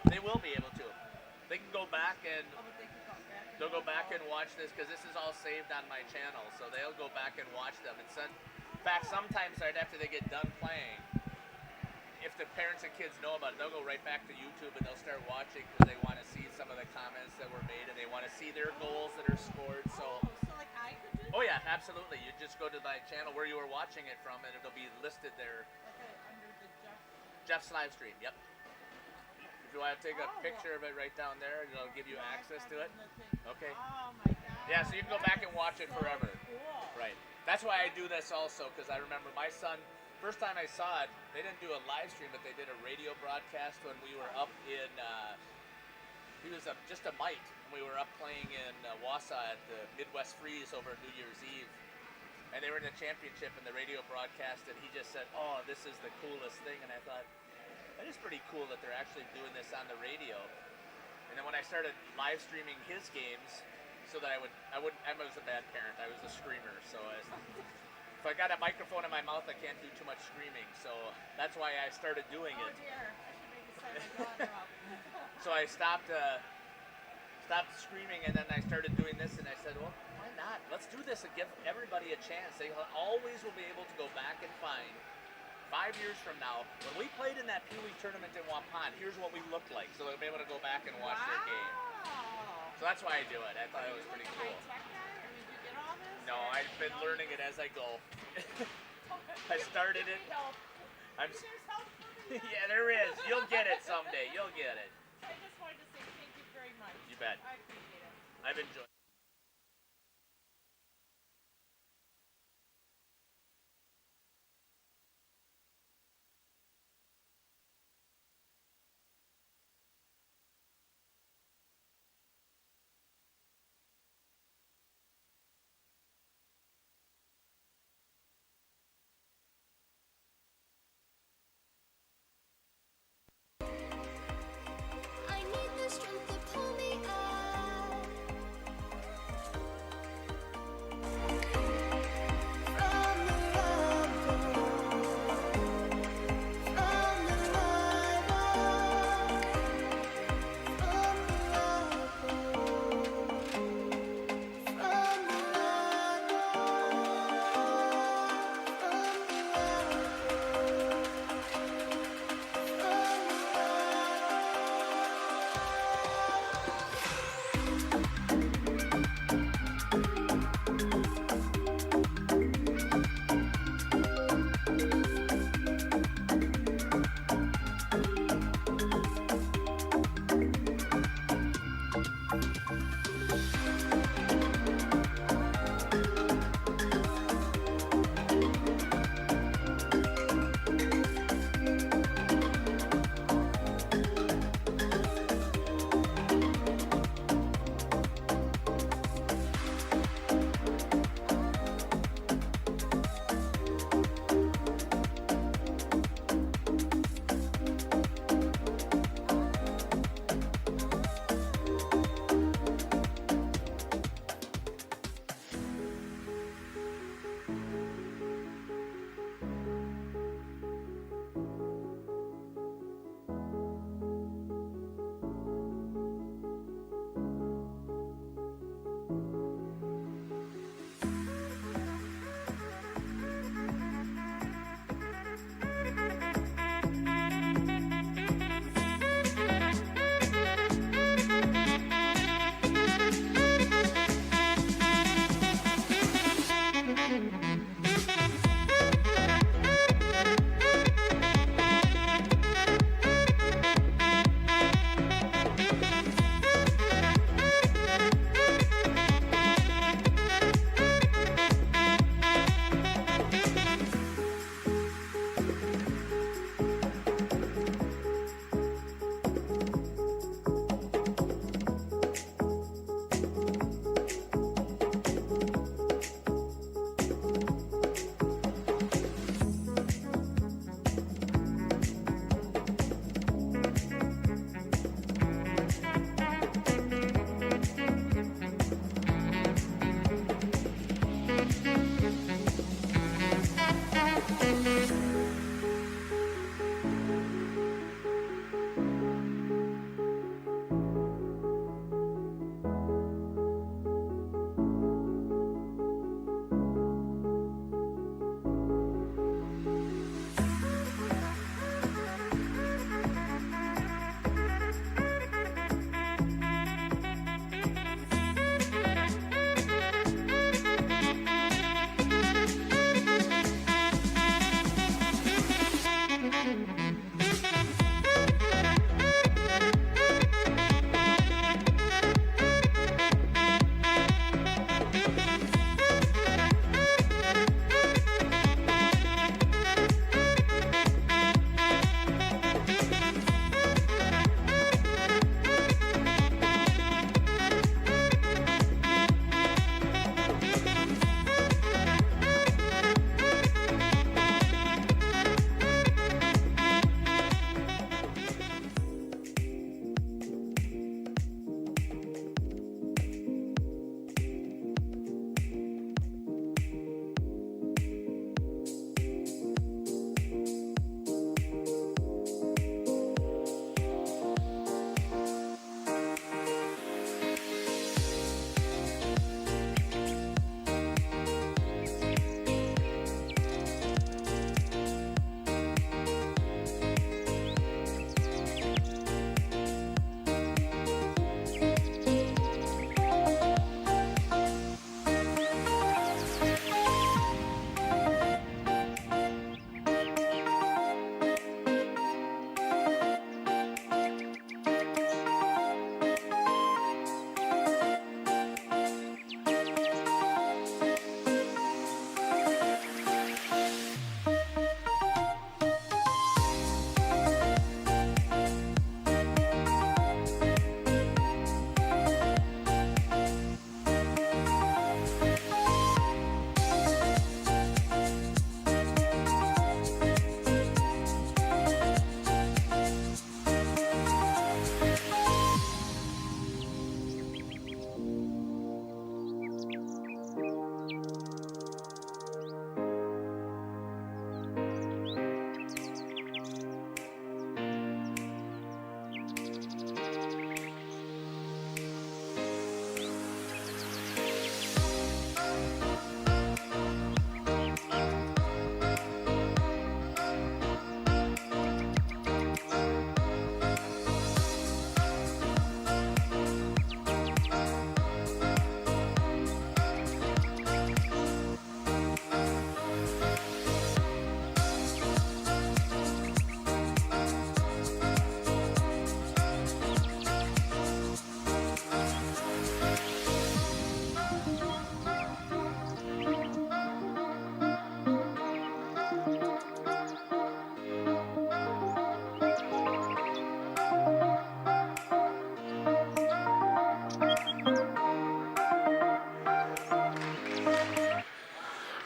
They will be able to. They can go back and they'll go back and watch this because this is all saved on my channel. So they'll go back and watch them. And send, in fact, sometimes right after they get done playing, if the parents and kids know about it, they'll go right back to YouTube and they'll start watching because they want to see some of the comments that were made and they want to see their goals that are scored. So like I could do that? oh yeah, absolutely. You just go to my channel where you were watching it from, and it'll be listed there. Okay, under the Jeff's live stream. Yep. If you want to take a picture of it right down there, it'll give you access to it. Okay. Oh my god. Yeah, so you can go back and watch it forever. Cool. Right. That's why I do this also, because I remember my son. First time I saw it, they didn't do a live stream, but they did a radio broadcast when we were up in. He was just a mite. We were up playing in Wausau at the Midwest Freeze over New Year's Eve, and they were in the championship and the radio broadcast, and he just said, "Oh, this is the coolest thing," and I thought, that is pretty cool that they're actually doing this on the radio. And then when I started live streaming his games, so that I was a bad parent. I was a screamer, so if I got a microphone in my mouth, I can't do too much screaming. So that's why I started doing it. Oh dear, I should maybe set my daughter up. So I stopped screaming, and then I started doing this, and I said, well, why not? Let's do this and give everybody a chance. They always will be able to go back and find 5 years from now, when we played in that Peewee tournament in Waupun, here's what we looked like. So they'll be able to go back and watch their game. So that's why I do it. I thought it was pretty cool. Did you get all this? No, I've been learning it as I go. I started it. There's help for me. Yeah, there is. You'll get it someday. You'll get it. I just wanted to say thank you very much. You bet. I appreciate it. I've enjoyed it. I need the strength to pull me up.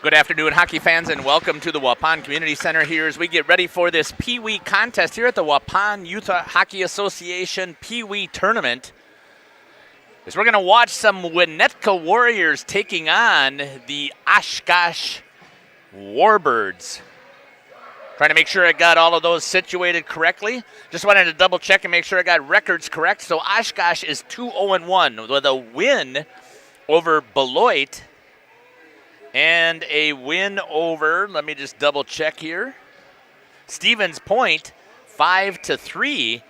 Good afternoon, hockey fans, and welcome to the Waupun Community Center here as we get ready for this Peewee contest here at the Waupun Youth Hockey Association Peewee Tournament. As we're going to watch some Winnetka Warriors taking on the Oshkosh Warbirds. Trying to make sure I got all of those situated correctly. Just wanted to double check and make sure I got records correct. So Oshkosh is 2-0-1 with a win over Beloit and a win over, let me just double check here, Stevens Point, 5-3.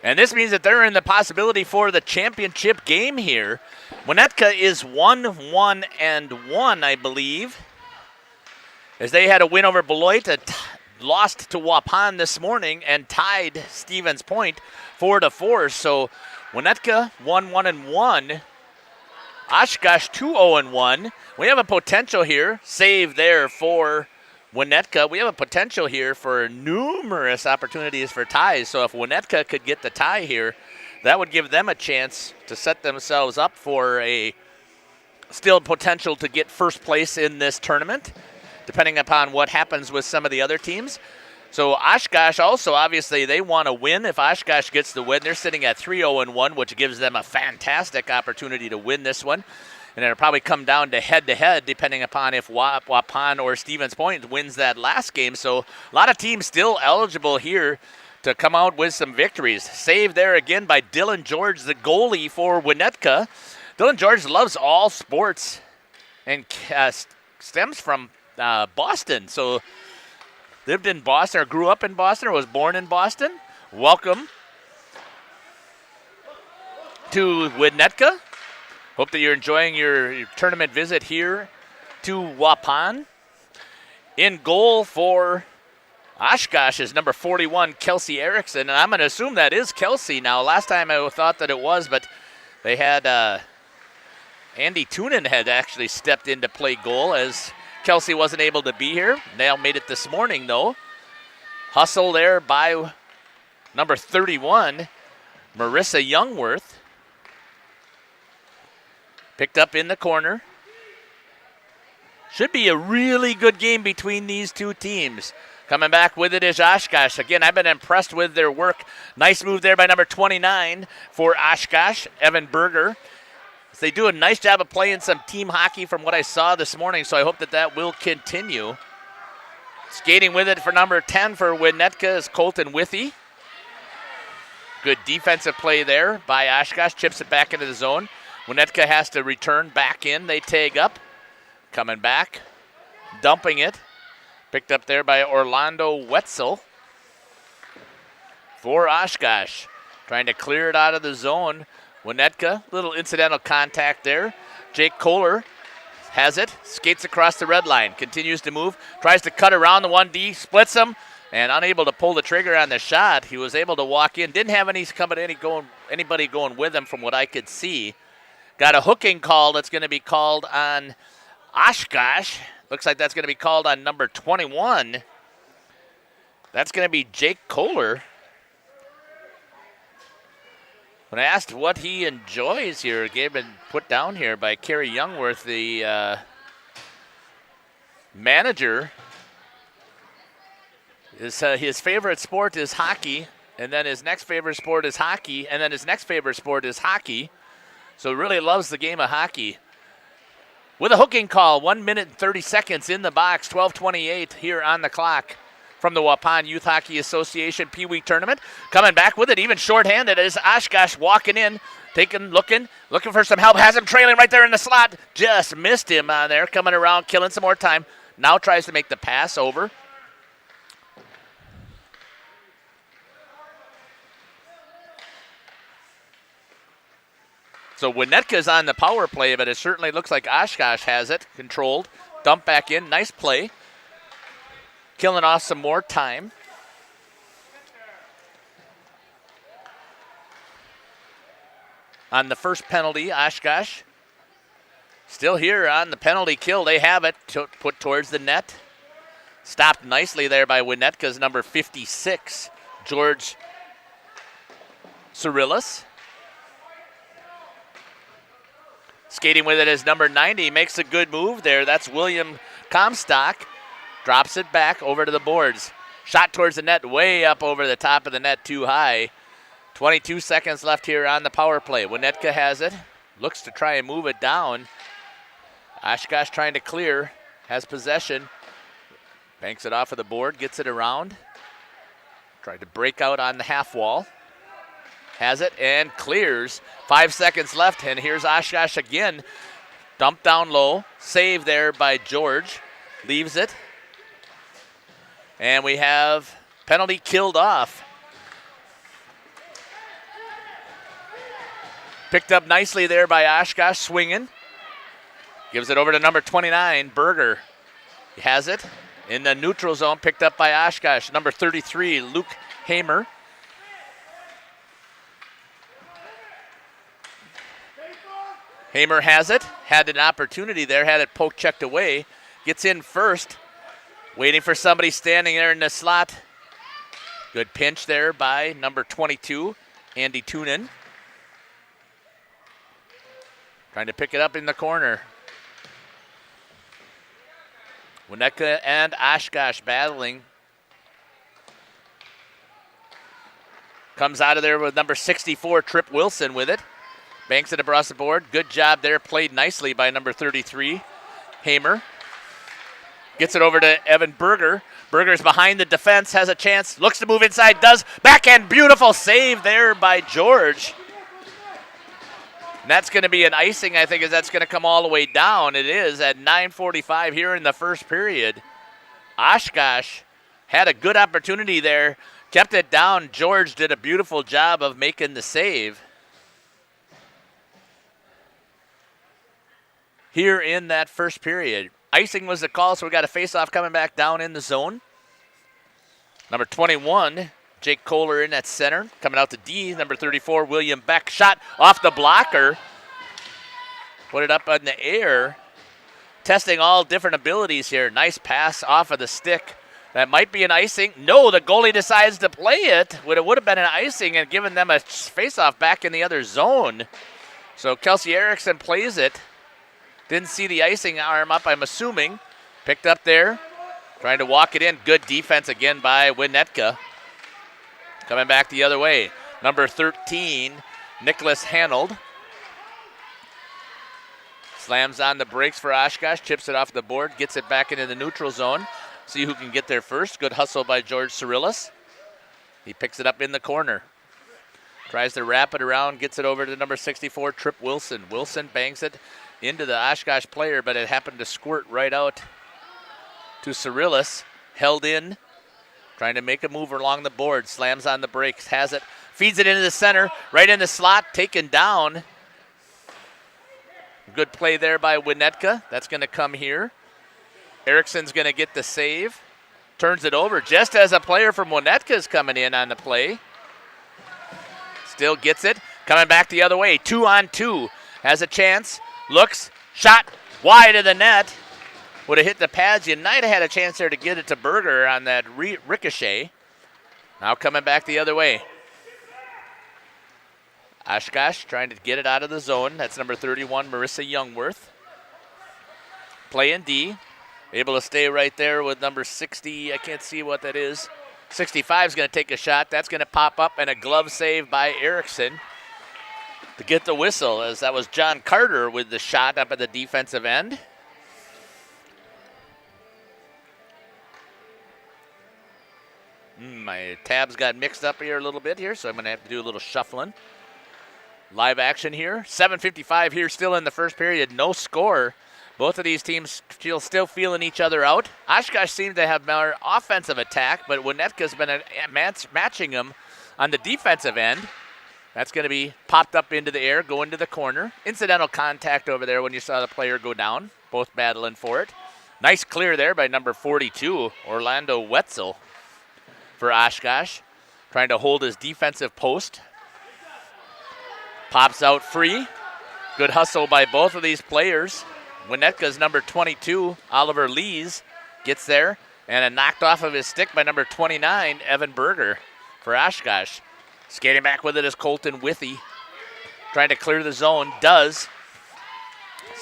And this means that they're in the possibility for the championship game here. Winnetka is 1-1-1, I believe, as they had a win over Beloit, lost to Waupun this morning, and tied Stevens Point 4-4. So Winnetka 1-1-1. Oshkosh 2-0-1. We have a potential here. Save there for Winnetka. We have a potential here for numerous opportunities for ties. So if Winnetka could get the tie here, that would give them a chance to set themselves up for a still potential to get first place in this tournament, depending upon what happens with some of the other teams. So Oshkosh also, obviously, they want to win. If Oshkosh gets the win, they're sitting at 3-0-1, which gives them a fantastic opportunity to win this one. And it'll probably come down to head-to-head, depending upon if Waupun or Stevens Point wins that last game. So a lot of teams still eligible here to come out with some victories. Save there again by Dylan George, the goalie for Winnetka. Dylan George loves all sports and stems from Boston. So lived in Boston, or grew up in Boston, or was born in Boston. Welcome to Winnetka. Hope that you're enjoying your tournament visit here to Waupun. In goal for Oshkosh is number 41, Kelsey Erickson. And I'm going to assume that is Kelsey now. Last time I thought that it was, but they had Andy Toonen had actually stepped in to play goal as Kelsey wasn't able to be here. Nail made it this morning, though. Hustle there by number 31, Marissa Youngworth. Picked up in the corner. Should be a really good game between these two teams. Coming back with it is Oshkosh. Again, I've been impressed with their work. Nice move there by number 29 for Oshkosh, Evan Berger. They do a nice job of playing some team hockey from what I saw this morning, so I hope that that will continue. Skating with it for number 10 for Winnetka is Colton Withy. Good defensive play there by Oshkosh. Chips it back into the zone. Winnetka has to return back in. They tag up. Coming back. Dumping it. Picked up there by Orlando Wetzel for Oshkosh. Trying to clear it out of the zone. Winnetka, little incidental contact there. Jake Kohler has it, skates across the red line, continues to move, tries to cut around the 1D, splits him, and unable to pull the trigger on the shot. He was able to walk in, didn't have anybody going with him from what I could see. Got a hooking call that's going to be called on Oshkosh. Looks like that's going to be called on number 21. That's going to be Jake Kohler. When I asked what he enjoys here, Gabe been put down here by Kerry Youngworth, the manager. His favorite sport is hockey, and then his next favorite sport is hockey, and then his next favorite sport is hockey. So really loves the game of hockey. With a hooking call, 1 minute and 30 seconds in the box, 12:28 here on the clock. From the Waupun Youth Hockey Association Peewee Tournament. Coming back with it, even shorthanded, is Oshkosh walking in, looking for some help. Has him trailing right there in the slot. Just missed him on there, coming around, killing some more time. Now tries to make the pass over. So Winnetka's on the power play, but it certainly looks like Oshkosh has it controlled. Dump back in, nice play. Killing off some more time. On the first penalty, Oshkosh still here on the penalty kill. They have it put towards the net. Stopped nicely there by Winnetka's number 56, George Cyrillis. Skating with it is number 90. Makes a good move there. That's William Comstock. Drops it back over to the boards. Shot towards the net, way up over the top of the net, too high. 22 seconds left here on the power play. Winnetka has it. Looks to try and move it down. Oshkosh trying to clear. Has possession. Banks it off of the board. Gets it around. Tried to break out on the half wall. Has it and clears. 5 seconds left, and here's Oshkosh again. Dumped down low. Save there by George. Leaves it. And we have penalty killed off. Picked up nicely there by Oshkosh, swinging. Gives it over to number 29, Berger. He has it in the neutral zone, picked up by Oshkosh. Number 33, Luke Hamer. Hamer has it, had an opportunity there, had it poke checked away. Gets in first, waiting for somebody standing there in the slot. Good pinch there by number 22, Andy Toonen. Trying to pick it up in the corner. Winnetka and Oshkosh battling. Comes out of there with number 64, Trip Wilson with it. Banks it across the board. Good job there. Played nicely by number 33, Hamer. Gets it over to Evan Berger. Berger's behind the defense, has a chance. Looks to move inside, does. Backhand, beautiful save there by George. And that's going to be an icing, I think, as that's going to come all the way down. It is at 9:45 here in the first period. Oshkosh had a good opportunity there. Kept it down. George did a beautiful job of making the save. Here in that first period. Icing was the call, so we got a face-off coming back down in the zone. Number 21, Jake Kohler in at center. Coming out to D, number 34, William Beck. Shot off the blocker. Put it up in the air. Testing all different abilities here. Nice pass off of the stick. That might be an icing. No, the goalie decides to play it. It would have been an icing and given them a face-off back in the other zone. So Kelsey Erickson plays it. Didn't see the icing arm up, I'm assuming. Picked up there. Trying to walk it in. Good defense again by Winnetka. Coming back the other way. Number 13, Nicholas Hanold. Slams on the brakes for Oshkosh. Chips it off the board. Gets it back into the neutral zone. See who can get there first. Good hustle by George Cirillis. He picks it up in the corner. Tries to wrap it around. Gets it over to number 64, Trip Wilson. Wilson bangs it into the Oshkosh player, but it happened to squirt right out to Cirillis. Held in. Trying to make a move along the board. Slams on the brakes. Has it. Feeds it into the center. Right in the slot. Taken down. Good play there by Winnetka. That's going to come here. Erickson's going to get the save. Turns it over just as a player from Winnetka is coming in on the play. Still gets it. Coming back the other way. 2-on-2. Has a chance. Looks. Shot wide of the net. Would have hit the pads. You might have had a chance there to get it to Berger on that ricochet. Now coming back the other way. Oshkosh trying to get it out of the zone. That's number 31, Marissa Youngworth. Playing D. Able to stay right there with number 60. I can't see what that is. 65 is going to take a shot. That's going to pop up, and a glove save by Erickson to get the whistle, as that was John Carter with the shot up at the defensive end. My tabs got mixed up here a little bit here, so I'm going to have to do a little shuffling. Live action here. 7:55 here still in the first period. No score. Both of these teams still feeling each other out. Oshkosh seems to have more offensive attack, but Winnetka's been matching them on the defensive end. That's going to be popped up into the air, going to the corner. Incidental contact over there when you saw the player go down. Both battling for it. Nice clear there by number 42, Orlando Wetzel for Oshkosh. Trying to hold his defensive post. Pops out free. Good hustle by both of these players. Winnetka's number 22, Oliver Lees, gets there. And a knocked off of his stick by number 29, Evan Berger for Oshkosh. Skating back with it is Colton Withy. Trying to clear the zone. Does.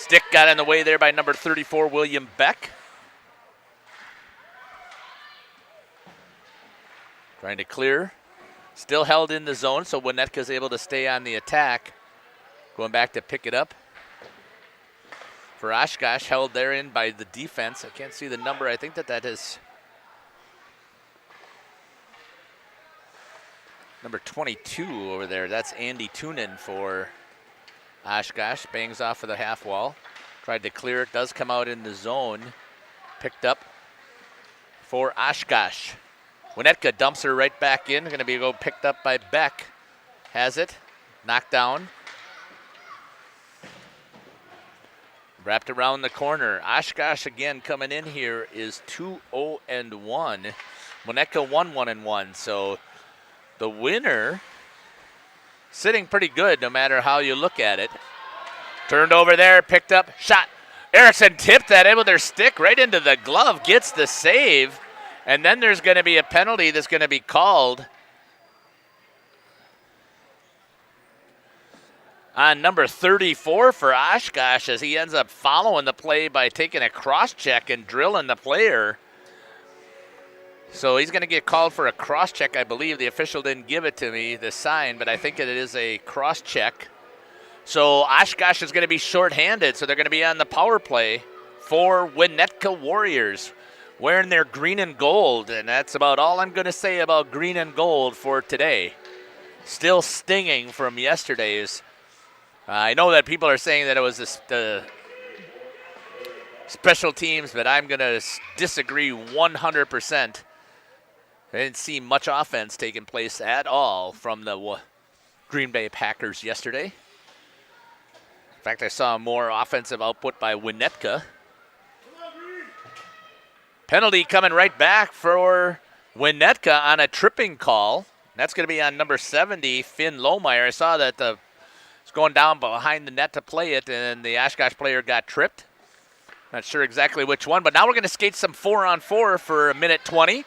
Stick got in the way there by number 34, William Beck. Trying to clear. Still held in the zone, so Winnetka's able to stay on the attack. Going back to pick it up. For Oshkosh, held there in by the defense. I can't see the number. I think that is number 22 over there. That's Andy Toonen for Oshkosh. Bangs off of the half wall. Tried to clear it. Does come out in the zone. Picked up for Oshkosh. Winnetka dumps her right back in. Going to be picked up by Beck. Has it. Knocked down. Wrapped around the corner. Oshkosh again coming in here is 2-0-1. Winnetka 1-1-1. So the winner sitting pretty good no matter how you look at it. Turned over there, picked up, shot. Erickson tipped that in with her stick right into the glove, gets the save. And then there's going to be a penalty that's going to be called on number 34 for Oshkosh as he ends up following the play by taking a cross check and drilling the player. So he's going to get called for a cross check, I believe. The official didn't give it to me, the sign, but I think it is a cross check. So Oshkosh is going to be shorthanded, so they're going to be on the power play for Winnetka Warriors, wearing their green and gold, and that's about all I'm going to say about green and gold for today. Still stinging from yesterday's. I know that people are saying that it was the special teams, but I'm going to disagree 100%. I didn't see much offense taking place at all from the Green Bay Packers yesterday. In fact, I saw more offensive output by Winnetka. Penalty coming right back for Winnetka on a tripping call. That's going to be on number 70, Finn Lohmeyer. I saw that it's going down behind the net to play it, and the Oshkosh player got tripped. Not sure exactly which one, but now we're going to skate some 4-on-4 for a minute 20.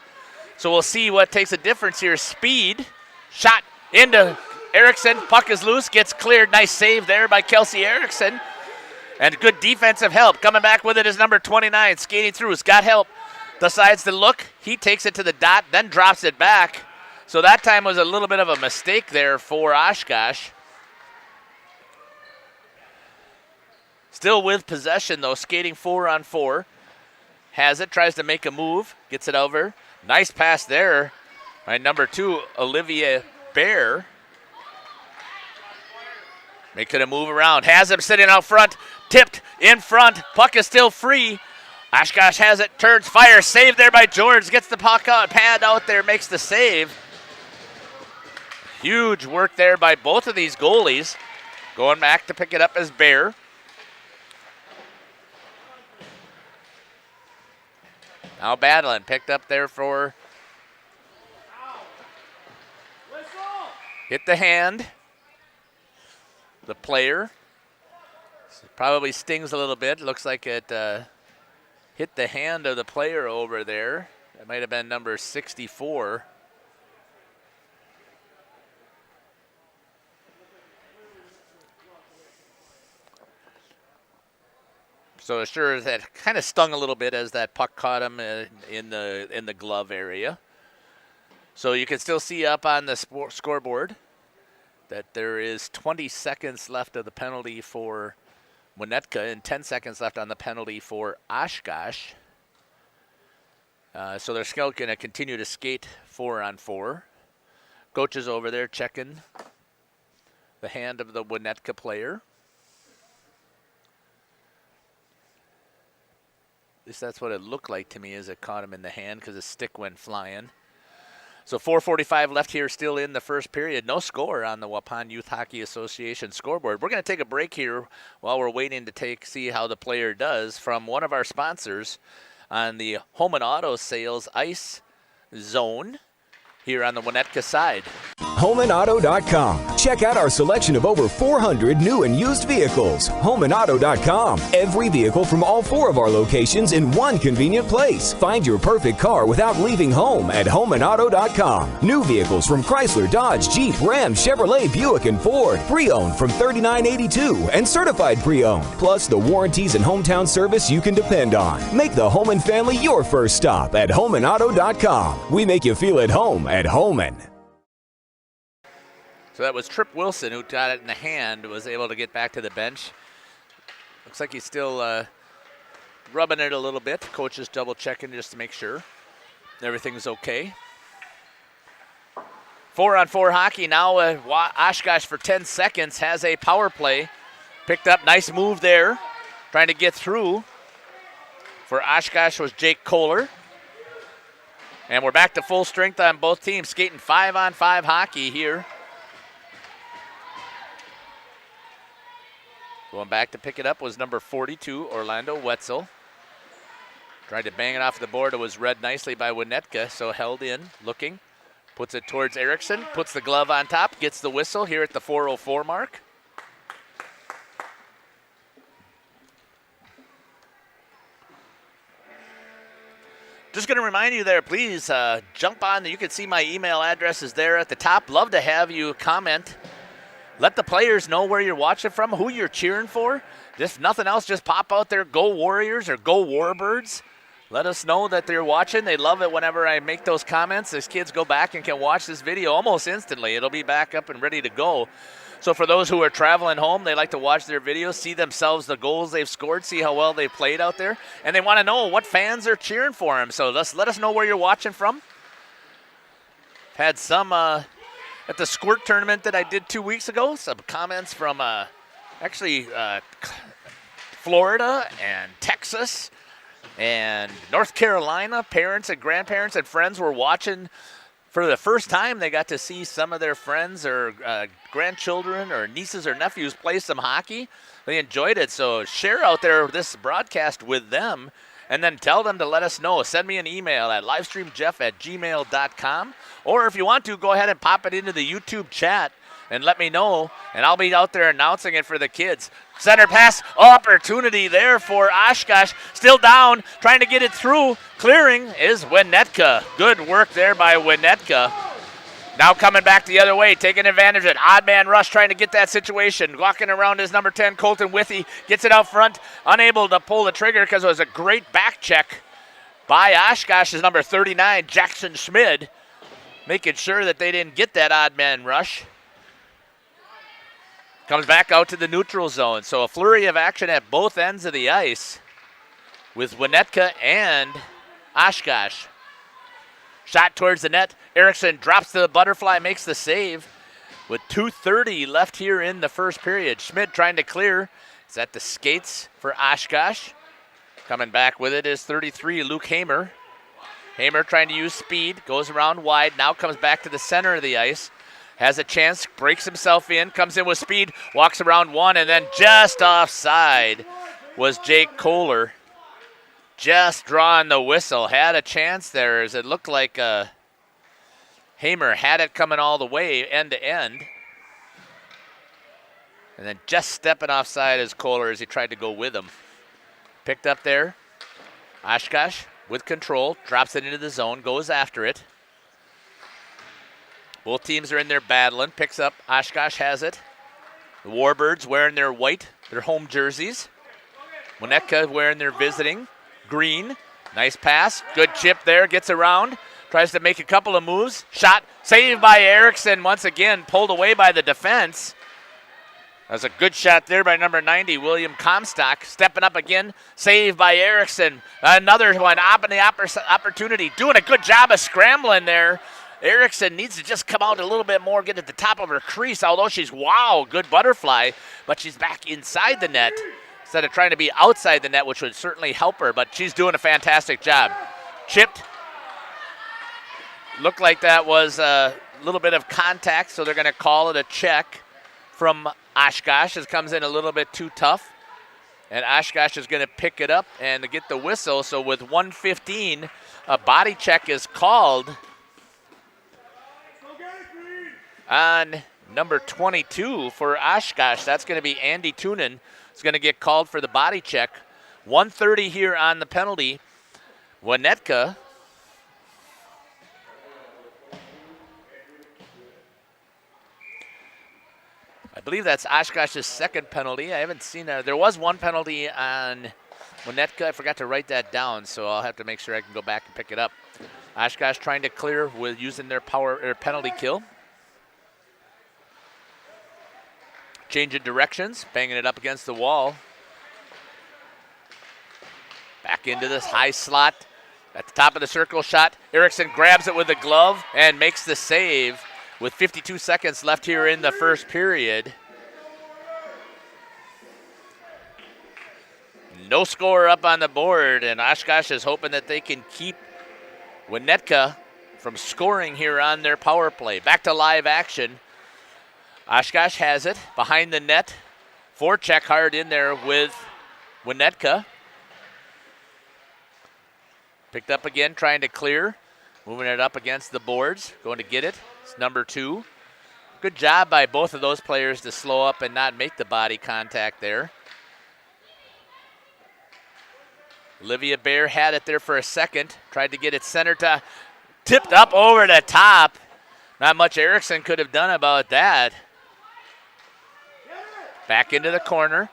So we'll see what takes a difference here. Speed, shot into Erickson. Puck is loose, gets cleared. Nice save there by Kelsey Erickson. And good defensive help. Coming back with it is number 29, skating through. He's got help. Decides to look. He takes it to the dot, then drops it back. So that time was a little bit of a mistake there for Oshkosh. Still with possession, though, skating 4-on-4. Has it, tries to make a move, gets it over. Nice pass there by number 2, Olivia Bear. Making a move around. Has him sitting out front, tipped in front. Puck is still free. Oshkosh has it, turns, fires, saved there by George. Gets the puck out, pad out there, makes the save. Huge work there by both of these goalies. Going back to pick it up as Bear. Now battling, picked up there for, hit the hand, the player. Probably stings a little bit. Looks like it hit the hand of the player over there. That might have been number 64. So sure, that kind of stung a little bit as that puck caught him in the glove area. So you can still see up on the scoreboard that there is 20 seconds left of the penalty for Winnetka and 10 seconds left on the penalty for Oshkosh. So they're still going to continue to skate 4-on-4. Coach is over there checking the hand of the Winnetka player. At least that's what it looked like to me as it caught him in the hand because the stick went flying. So 4:45 left here still in the first period. No score on the Waupun Youth Hockey Association scoreboard. We're going to take a break here while we're waiting to see how the player does from one of our sponsors on the Home and Auto Sales Ice Zone here on the Winnetka side. HomeandAuto.com. Check out our selection of over 400 new and used vehicles. HomeandAuto.com. Every vehicle from all 4 of our locations in one convenient place. Find your perfect car without leaving home at HomeandAuto.com. New vehicles from Chrysler, Dodge, Jeep, Ram, Chevrolet, Buick, and Ford. Pre-owned from $39.82 and certified pre-owned. Plus the warranties and hometown service you can depend on. Make the Homan family your first stop at HomeandAuto.com. We make you feel at home at Homan. So that was Trip Wilson who got it in the hand, was able to get back to the bench. Looks like he's still rubbing it a little bit. Coach is double checking just to make sure everything's okay. 4-on-4 hockey now. Oshkosh for 10 seconds has a power play. Picked up, nice move there. Trying to get through. For Oshkosh was Jake Kohler. And we're back to full strength on both teams, skating 5-on-5 hockey here. Going back to pick it up was number 42, Orlando Wetzel. Tried to bang it off the board. It was read nicely by Winnetka, so held in, looking. Puts it towards Erickson, puts the glove on top, gets the whistle here at the 4:04 mark. Just going to remind you there, please jump on. You can see my email address is there at the top. Love to have you comment. Let the players know where you're watching from, who you're cheering for. If nothing else, just pop out there, go Warriors or go Warbirds. Let us know that they're watching. They love it whenever I make those comments. These kids go back and can watch this video almost instantly. It'll be back up and ready to go. So for those who are traveling home, they like to watch their videos, see themselves, the goals they've scored, see how well they've played out there. And they want to know what fans are cheering for them. So let us know where you're watching from. Had some... at the squirt tournament that I did 2 weeks ago, some comments from Florida and Texas and North Carolina. Parents and grandparents and friends were watching for the first time. They got to see some of their friends or grandchildren or nieces or nephews play some hockey. They enjoyed it, so share out there this broadcast with them and then tell them to let us know. Send me an email at livestreamjeff@gmail.com. Or if you want to, go ahead and pop it into the YouTube chat and let me know, and I'll be out there announcing it for the kids. Center pass opportunity there for Oshkosh. Still down, trying to get it through. Clearing is Winnetka. Good work there by Winnetka. Now coming back the other way, taking advantage of it. Odd man rush trying to get that situation. Walking around his number 10, Colton Withy, gets it out front. Unable to pull the trigger because it was a great back check by Oshkosh's number 39, Jackson Schmid, making sure that they didn't get that odd man rush. Comes back out to the neutral zone. So a flurry of action at both ends of the ice with Winnetka and Oshkosh. Shot towards the net. Erickson drops to the butterfly, makes the save. With 2:30 left here in the first period. Schmidt trying to clear. Is at the skates for Oshkosh. Coming back with it is 33, Luke Hamer. Hamer trying to use speed, goes around wide, now comes back to the center of the ice. Has a chance, breaks himself in, comes in with speed, walks around one, and then just offside was Jake Kohler. Just drawing the whistle. Had a chance there as it looked like Hamer had it coming all the way end to end. And then just stepping offside is Kohler as he tried to go with him. Picked up there. Oshkosh with control, drops it into the zone, goes after it. Both teams are in there battling. Picks up. Oshkosh has it. The Warbirds wearing their white, their home jerseys. Winnetka wearing their visiting green. Nice pass. Good chip there. Gets around. Tries to make a couple of moves. Shot. Saved by Erickson. Once again, pulled away by the defense. That was a good shot there by number 90, William Comstock. Stepping up again. Saved by Erickson. Another one. Open the opportunity. Doing a good job of scrambling there. Erickson needs to just come out a little bit more, get at the top of her crease, although she's, wow, good butterfly, but she's back inside the net instead of trying to be outside the net, which would certainly help her, but she's doing a fantastic job. Chipped. Looked like that was a little bit of contact, so they're going to call it a check from Oshkosh. It comes in a little bit too tough, and Oshkosh is going to pick it up and to get the whistle. So with 1:15, a body check is called. on number 22 for Oshkosh. That's going to be Andy Toonen. Is going to get called for the body check. 1:30 here on the penalty. Winnetka. I believe that's Oshkosh's second penalty. I haven't seen that. There was one penalty on Winnetka. I forgot to write that down, so I'll have to make sure I can go back and pick it up. Oshkosh trying to clear with using their penalty kill. Changing directions, banging it up against the wall. Back into this high slot. At the top of the circle shot, Erickson grabs it with the glove and makes the save with 52 seconds left here in the first period. No score up on the board, and Oshkosh is hoping that they can keep Winnetka from scoring here on their power play. Back to live action. Oshkosh has it behind the net. Forecheck hard in there with Winnetka. Picked up again, trying to clear. Moving it up against the boards. Going to get it. It's number 2. Good job by both of those players to slow up and not make the body contact there. Olivia Bear had it there for a second. Tried to get it centered to, tipped up over the top. Not much Erickson could have done about that. Back into the corner.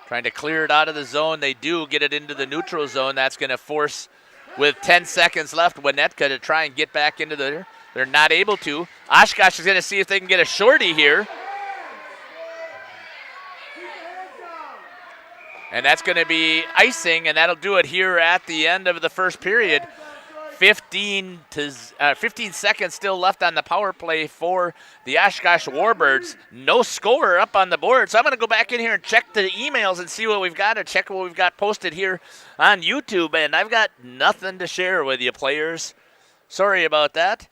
Trying to clear it out of the zone. They do get it into the neutral zone. That's going to force, with 10 seconds left, Winnetka to try and get back into there. They're not able to. Oshkosh is going to see if they can get a shorty here. And that's going to be icing, and that'll do it here at the end of the first period. 15 seconds still left on the power play for the Oshkosh Warbirds. No score up on the board. So I'm going to go back in here and check the emails and see what we've got, or check what we've got posted here on YouTube. And I've got nothing to share with you, players. Sorry about that.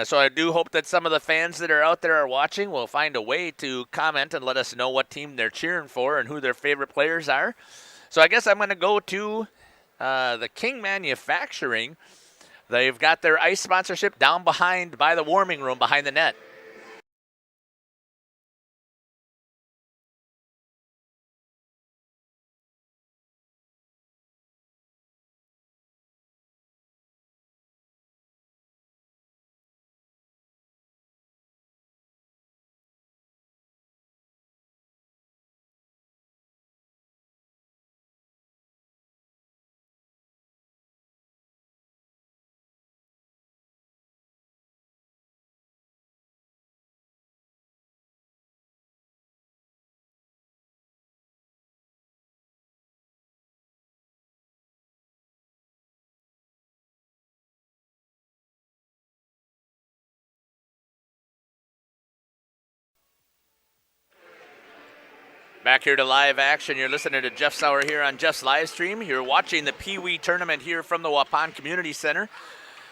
So I do hope that some of the fans that are out there are watching will find a way to comment and let us know what team they're cheering for and who their favorite players are. So I guess I'm going to go to the King Manufacturing. They've got their ice sponsorship down behind by the warming room behind the net. Back here to live action. You're listening to Jeff Sauer here on Jeff's live stream. You're watching the Peewee Tournament here from the Waupun Community Center.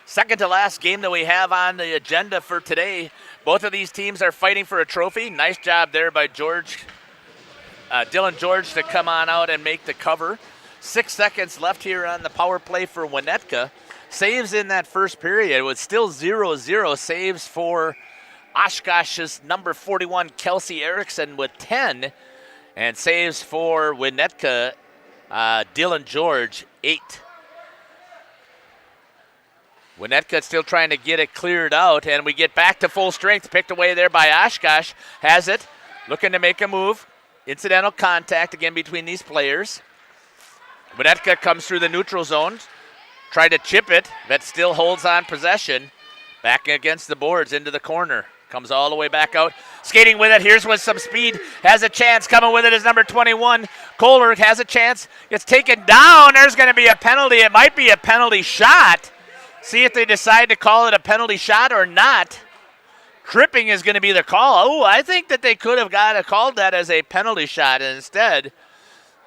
Second to last game that we have on the agenda for today. Both of these teams are fighting for a trophy. Nice job there by Dylan George to come on out and make the cover. 6 seconds left here on the power play for Winnetka. Saves in that first period with still 0-0. Saves for Oshkosh's number 41, Kelsey Erickson, with 10. And saves for Winnetka, Dylan George, 8. Winnetka still trying to get it cleared out, and we get back to full strength. Picked away there by Oshkosh. Has it, looking to make a move. Incidental contact again between these players. Winnetka comes through the neutral zone. Tried to chip it, but still holds on possession. Back against the boards into the corner. Comes all the way back out. Skating with it. Here's with some speed. Has a chance. Coming with it is number 21. Kohler has a chance. Gets taken down. There's going to be a penalty. It might be a penalty shot. See if they decide to call it a penalty shot or not. Tripping is going to be the call. Oh, I think that they could have called that as a penalty shot. And instead,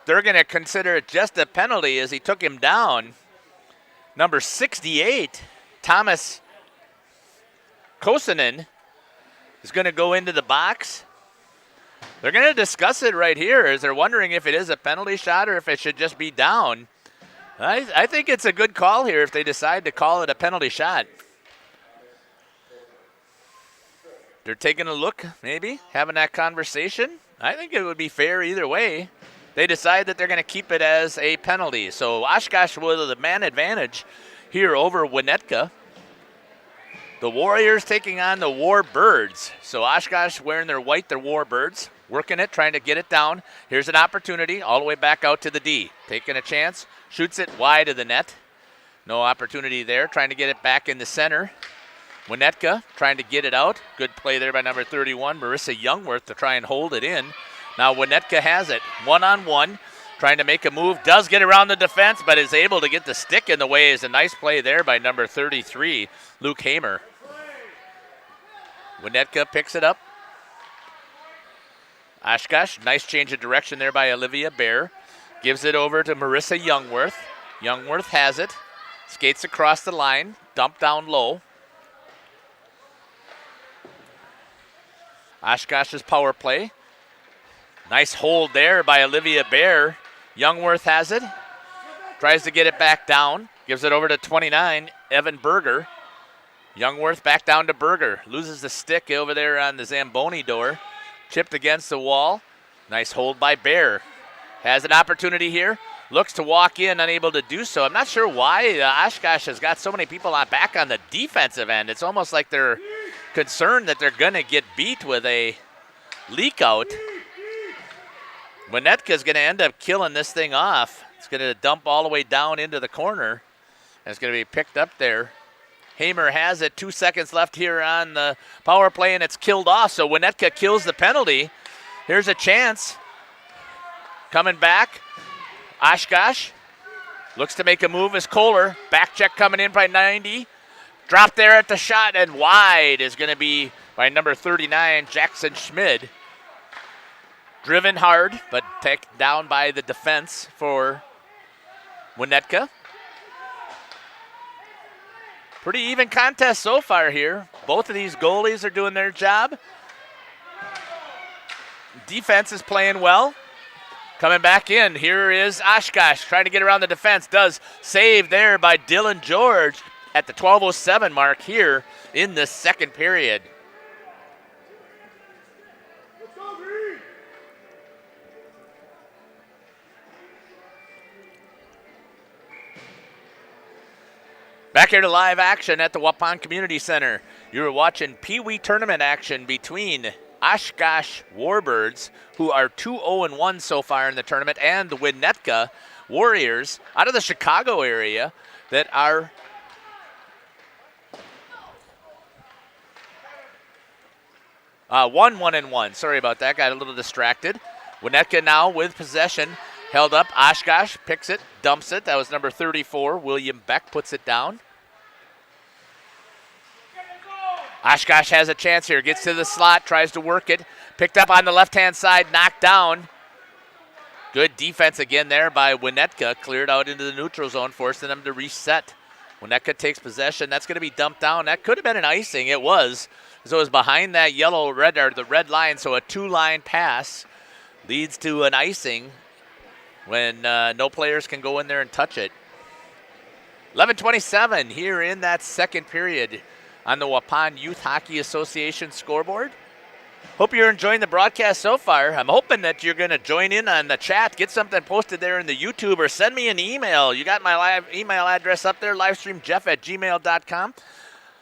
they're going to consider it just a penalty as he took him down. Number 68, Thomas Kosonen, is going to go into the box. They're going to discuss it right here as they're wondering if it is a penalty shot or if it should just be down. I think it's a good call here if they decide to call it a penalty shot. They're taking a look, maybe, having that conversation. I think it would be fair either way. They decide that they're going to keep it as a penalty. So Oshkosh with the man advantage here over Winnetka. The Warriors taking on the Warbirds. So Oshkosh wearing their white, their Warbirds, working it, trying to get it down. Here's an opportunity all the way back out to the D. Taking a chance, shoots it wide of the net. No opportunity there, trying to get it back in the center. Winnetka trying to get it out. Good play there by number 31, Marissa Youngworth, to try and hold it in. Now Winnetka has it, one-on-one, trying to make a move. Does get around the defense, but is able to get the stick in the way. Is a nice play there by number 33, Luke Hamer. Winnetka picks it up. Oshkosh, nice change of direction there by Olivia Bear. Gives it over to Marissa Youngworth. Youngworth has it. Skates across the line, dumped down low. Oshkosh's power play. Nice hold there by Olivia Bear. Youngworth has it. Tries to get it back down. Gives it over to 29, Evan Berger. Youngworth back down to Berger. Loses the stick over there on the Zamboni door. Chipped against the wall. Nice hold by Bear. Has an opportunity here. Looks to walk in, unable to do so. I'm not sure why Oshkosh has got so many people back on the defensive end. It's almost like they're concerned that they're going to get beat with a leak out. Winnetka's going to end up killing this thing off. It's going to dump all the way down into the corner. And it's going to be picked up there. Hamer has it. 2 seconds left here on the power play, and it's killed off. So Winnetka kills the penalty. Here's a chance. Coming back. Oshkosh looks to make a move as Kohler. Back check coming in by 90. Drop there at the shot, and wide is going to be by number 39, Jackson Schmid. Driven hard, but taken down by the defense for Winnetka. Pretty even contest so far here. Both of these goalies are doing their job. Defense is playing well. Coming back in, here is Oshkosh trying to get around the defense. Does save there by Dylan George at the 12:07 mark here in the second period. Back here to live action at the Waupun Community Center. You're watching Peewee Tournament action between Oshkosh Warbirds, who are 2-0-1 so far in the tournament, and the Winnetka Warriors out of the Chicago area that are one 1-1. Sorry about that. Got a little distracted. Winnetka now with possession. Held up. Oshkosh picks it, dumps it. That was number 34. William Beck puts it down. Oshkosh has a chance here. Gets to the slot, tries to work it. Picked up on the left-hand side, knocked down. Good defense again there by Winnetka. Cleared out into the neutral zone, forcing them to reset. Winnetka takes possession. That's going to be dumped down. That could have been an icing. It was. So it was behind that red line. So a two-line pass leads to an icing when no players can go in there and touch it. 11:27 here in that second period on the Waupun Youth Hockey Association scoreboard. Hope you're enjoying the broadcast so far. I'm hoping that you're going to join in on the chat, get something posted there in the YouTube, or send me an email. You got my live email address up there, livestreamjeff@gmail.com.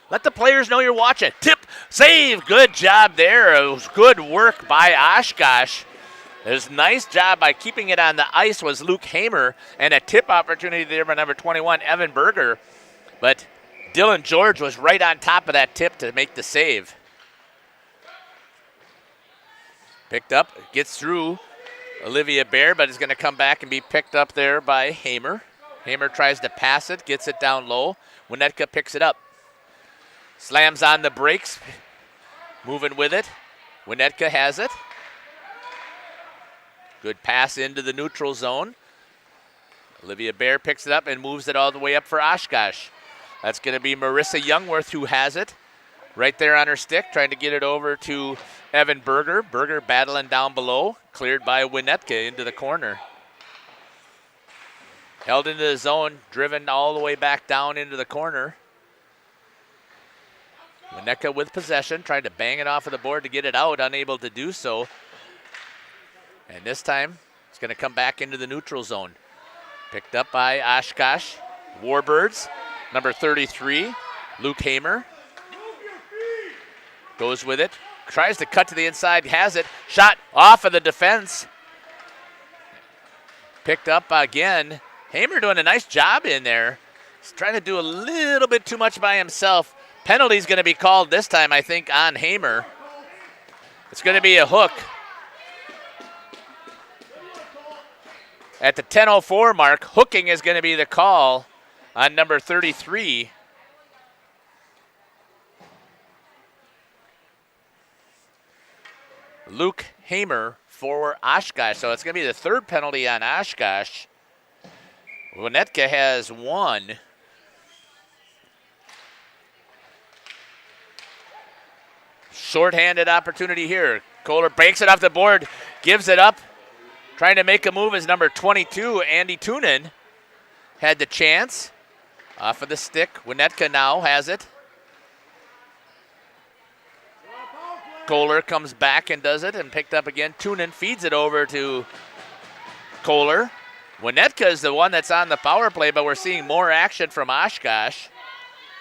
Let the players know you're watching. Tip, save, good job there. It was good work by Oshkosh. It was a nice job by keeping it on the ice was Luke Hamer, and a tip opportunity there by number 21, Evan Berger. But Dylan George was right on top of that tip to make the save. Picked up, gets through Olivia Bear, but is going to come back and be picked up there by Hamer. Hamer tries to pass it, gets it down low. Winnetka picks it up. Slams on the brakes, moving with it. Winnetka has it. Good pass into the neutral zone. Olivia Bear picks it up and moves it all the way up for Oshkosh. That's going to be Marissa Youngworth who has it. Right there on her stick, trying to get it over to Evan Berger. Berger battling down below. Cleared by Winnetka into the corner. Held into the zone, driven all the way back down into the corner. Winnetka with possession, trying to bang it off of the board to get it out, unable to do so. And this time, it's going to come back into the neutral zone. Picked up by Oshkosh. Warbirds, number 33, Luke Hamer. Goes with it, tries to cut to the inside, has it. Shot off of the defense. Picked up again. Hamer doing a nice job in there. He's trying to do a little bit too much by himself. Penalty's going to be called this time, I think, on Hamer. It's going to be a hook. At the 10:04 mark, hooking is going to be the call on number 33. Luke Hamer for Oshkosh. So it's going to be the third penalty on Oshkosh. Winnetka has one. Short-handed opportunity here. Kohler breaks it off the board, gives it up. Trying to make a move is number 22, Andy Toonen. Had the chance. Off of the stick. Winnetka now has it. Kohler comes back and does it and picked up again. Toonen feeds it over to Kohler. Winnetka is the one that's on the power play, but we're seeing more action from Oshkosh.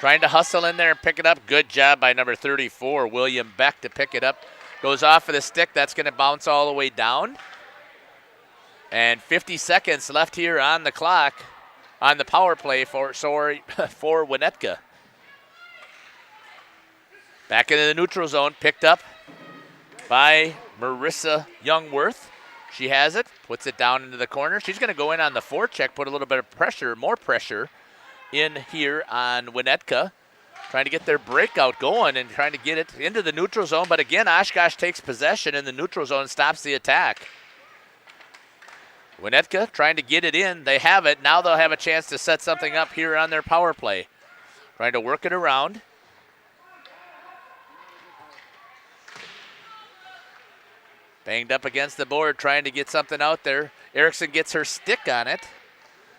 Trying to hustle in there and pick it up. Good job by number 34, William Beck, to pick it up. Goes off of the stick. That's going to bounce all the way down. And 50 seconds left here on the clock on the power play for Winnetka. Back into the neutral zone, picked up by Marissa Youngworth. She has it, puts it down into the corner. She's going to go in on the forecheck, put a little bit of pressure, more pressure in here on Winnetka. Trying to get their breakout going and trying to get it into the neutral zone. But again, Oshkosh takes possession in the neutral zone and stops the attack. Winnetka trying to get it in. They have it. Now they'll have a chance to set something up here on their power play. Trying to work it around. Banged up against the board, trying to get something out there. Erickson gets her stick on it.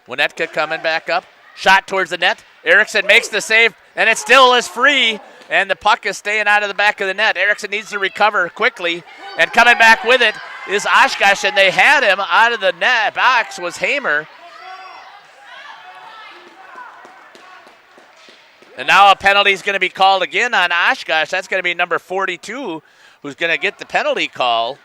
Winnetka coming back up. Shot towards the net. Erickson makes the save, and it still is free. And the puck is staying out of the back of the net. Erickson needs to recover quickly. And coming back with it is Oshkosh, and they had him out of the net box was Hamer. And now a penalty is going to be called again on Oshkosh. That's going to be number 42 who's going to get the penalty call.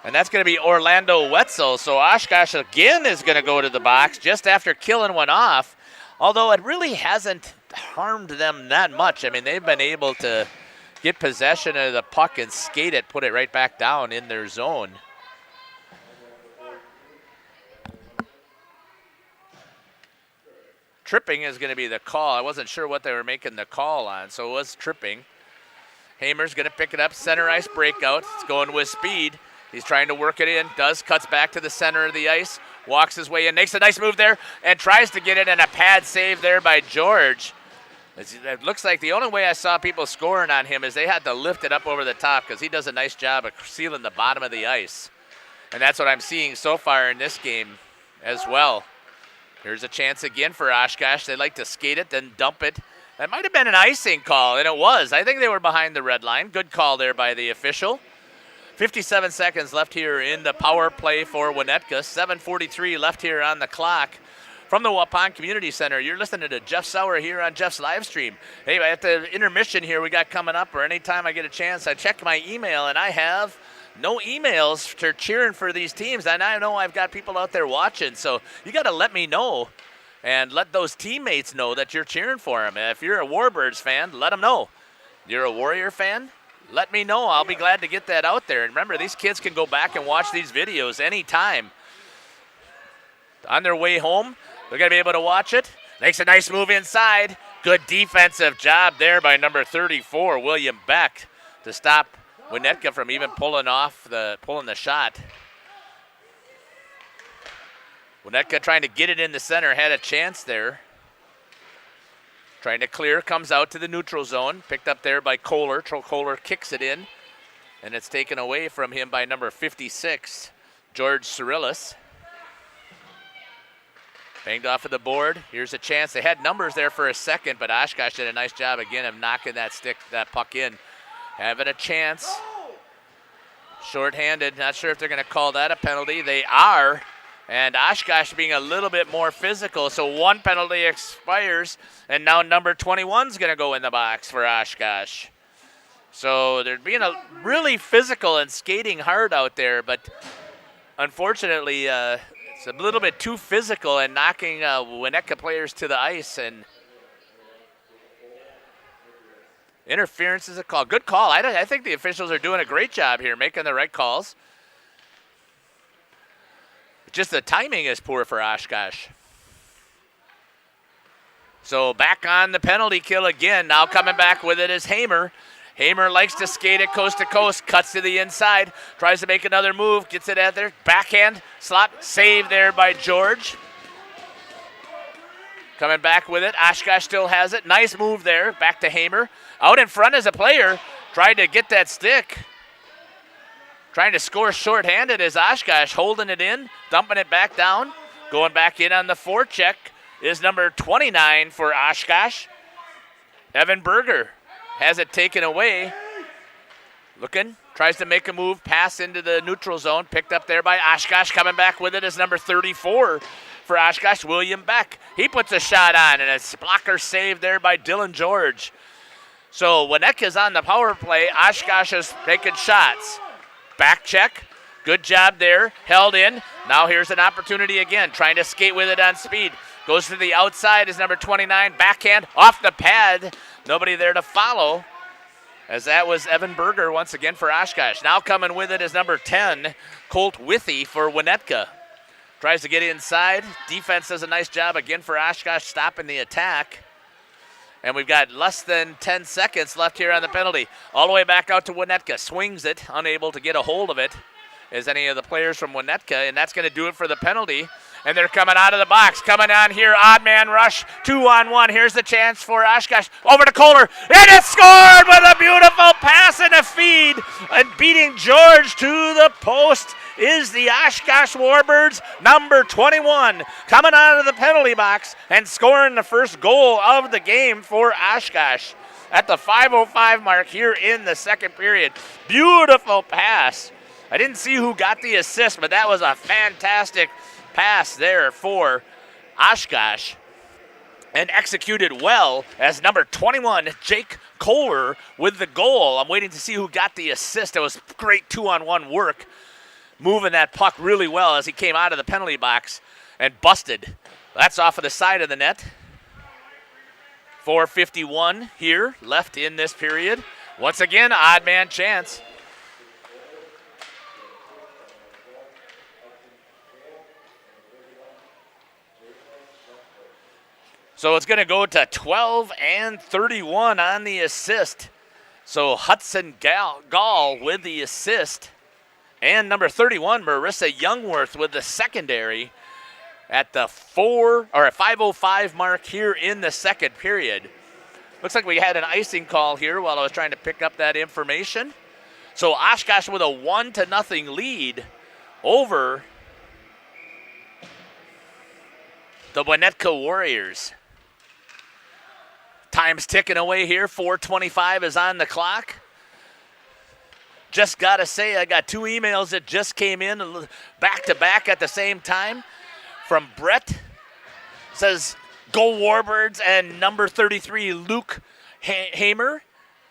And that's going to be Orlando Wetzel. So Oshkosh again is going to go to the box just after killing one off. Although it really hasn't harmed them that much. I mean, they've been able to get possession of the puck and skate it, put it right back down in their zone. Tripping is going to be the call. I wasn't sure what they were making the call on, so it was tripping. Hamer's going to pick it up, center ice breakout. It's going with speed. He's trying to work it in, cuts back to the center of the ice, walks his way in, makes a nice move there, and tries to get it, and a pad save there by George. It looks like the only way I saw people scoring on him is they had to lift it up over the top because he does a nice job of sealing the bottom of the ice. And that's what I'm seeing so far in this game as well. Here's a chance again for Oshkosh. They like to skate it, then dump it. That might have been an icing call, and it was. I think they were behind the red line. Good call there by the official. 57 seconds left here in the power play for Winnetka. 7:43 left here on the clock. From the Waupun Community Center, you're listening to Jeff Sauer here on Jeff's live stream. Hey, at the intermission here we got coming up, or anytime I get a chance, I check my email, and I have no emails for cheering for these teams. And I know I've got people out there watching, so you got to let me know and let those teammates know that you're cheering for them. If you're a Warbirds fan, let them know. You're a Warrior fan? Let me know. I'll be glad to get that out there. And remember, these kids can go back and watch these videos anytime. On their way home, they're going to be able to watch it. Makes a nice move inside. Good defensive job there by number 34, William Beck, to stop Winnetka from even pulling the shot. Winnetka trying to get it in the center, had a chance there. Trying to clear, comes out to the neutral zone. Picked up there by Kohler. Kohler kicks it in, and it's taken away from him by number 56, George Cyrillis. Banged off of the board. Here's a chance. They had numbers there for a second, but Oshkosh did a nice job again of knocking that puck in. Having a chance. Short-handed. Not sure if they're going to call that a penalty. They are. And Oshkosh being a little bit more physical. So one penalty expires, and now number 21 is going to go in the box for Oshkosh. So they're being really physical and skating hard out there, but unfortunately, it's a little bit too physical and knocking Winnetka players to the ice, and interference is a call. Good call. I think the officials are doing a great job here, making the right calls. Just the timing is poor for Oshkosh. So back on the penalty kill again. Now coming back with it is Hamer. Hamer likes to skate it coast to coast, cuts to the inside, tries to make another move, gets it out there. Backhand, slot, save there by George. Coming back with it, Oshkosh still has it. Nice move there, back to Hamer. Out in front as a player, trying to get that stick. Trying to score shorthanded as Oshkosh holding it in, dumping it back down. Going back in on the forecheck is number 29 for Oshkosh. Evan Berger has it taken away. Looking, tries to make a move, pass into the neutral zone, picked up there by Oshkosh. Coming back with it is number 34 for Oshkosh, William Beck. He puts a shot on, and a blocker save there by Dylan George. So Winnetka's on the power play. Oshkosh is taking shots. Back check. Good job there. Held in. Now here's an opportunity again. Trying to skate with it on speed. Goes to the outside is number 29. Backhand off the pad. Nobody there to follow, as that was Evan Berger once again for Oshkosh. Now coming with it is number 10, Colt Withy for Winnetka. Tries to get inside. Defense does a nice job again for Oshkosh stopping the attack. And we've got less than 10 seconds left here on the penalty. All the way back out to Winnetka. Swings it, unable to get a hold of it as any of the players from Winnetka, and that's going to do it for the penalty. And they're coming out of the box. Coming on here, odd man rush, 2-on-1. Here's the chance for Oshkosh. Over to Kohler, and it's scored with a beautiful pass and a feed. And beating George to the post is the Oshkosh Warbirds, number 21, coming out of the penalty box and scoring the first goal of the game for Oshkosh at the 5:05 mark here in the second period. Beautiful pass. I didn't see who got the assist, but that was a fantastic pass there for Oshkosh, and executed well as number 21, Jake Kohler, with the goal. I'm waiting to see who got the assist. It was great 2-on-1 work, moving that puck really well as he came out of the penalty box and busted. That's off of the side of the net. 4:51 here left in this period. Once again, odd man chance. So it's going to go to 12 and 31 on the assist. So Hudson Gall with the assist. And number 31, Marissa Youngworth with the secondary at the 5:05 mark here in the second period. Looks like we had an icing call here while I was trying to pick up that information. So Oshkosh with a 1-0 lead over the Winnetka Warriors. Time's ticking away here. 4:25 is on the clock. Just got to say, I got 2 emails that just came in back-to-back at the same time from Brett. Says, go Warbirds, and number 33, Luke Hamer.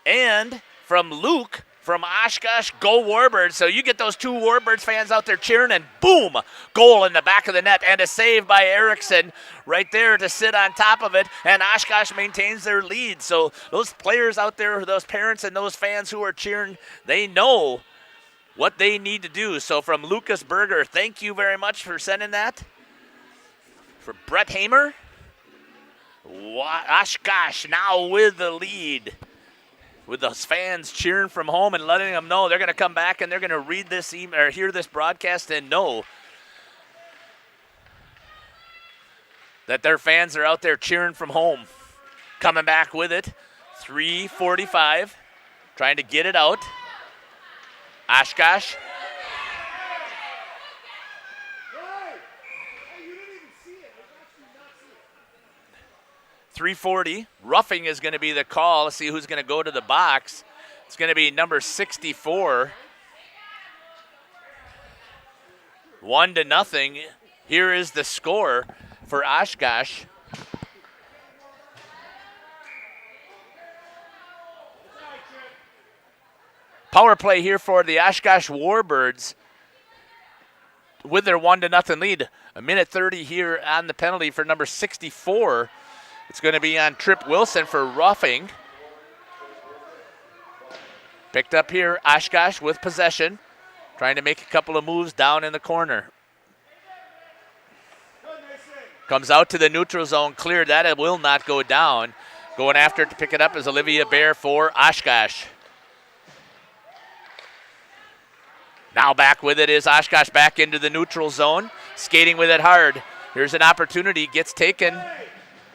And from Luke, from Oshkosh, go Warbirds. So you get those 2 Warbirds fans out there cheering, and boom, goal in the back of the net, and a save by Erickson right there to sit on top of it, and Oshkosh maintains their lead. So those players out there, those parents and those fans who are cheering, they know what they need to do. So from Lucas Berger, thank you very much for sending that. For Brett Hamer, Oshkosh now with the lead, with those fans cheering from home and letting them know they're going to come back and they're going to read this email or hear this broadcast and know that their fans are out there cheering from home. Coming back with it, 3:45, trying to get it out. Oshkosh. 3:40. Roughing is going to be the call. Let's see who's going to go to the box. It's going to be number 64. 1-0. Here is the score for Oshkosh. Power play here for the Oshkosh Warbirds with their 1-0 lead. 1:30 here on the penalty for number 64. It's going to be on Tripp Wilson for roughing. Picked up here, Oshkosh with possession, trying to make a couple of moves down in the corner. Comes out to the neutral zone, cleared that. It will not go down. Going after it to pick it up is Olivia Bear for Oshkosh. Now back with it is Oshkosh back into the neutral zone, skating with it hard. Here's an opportunity, gets taken.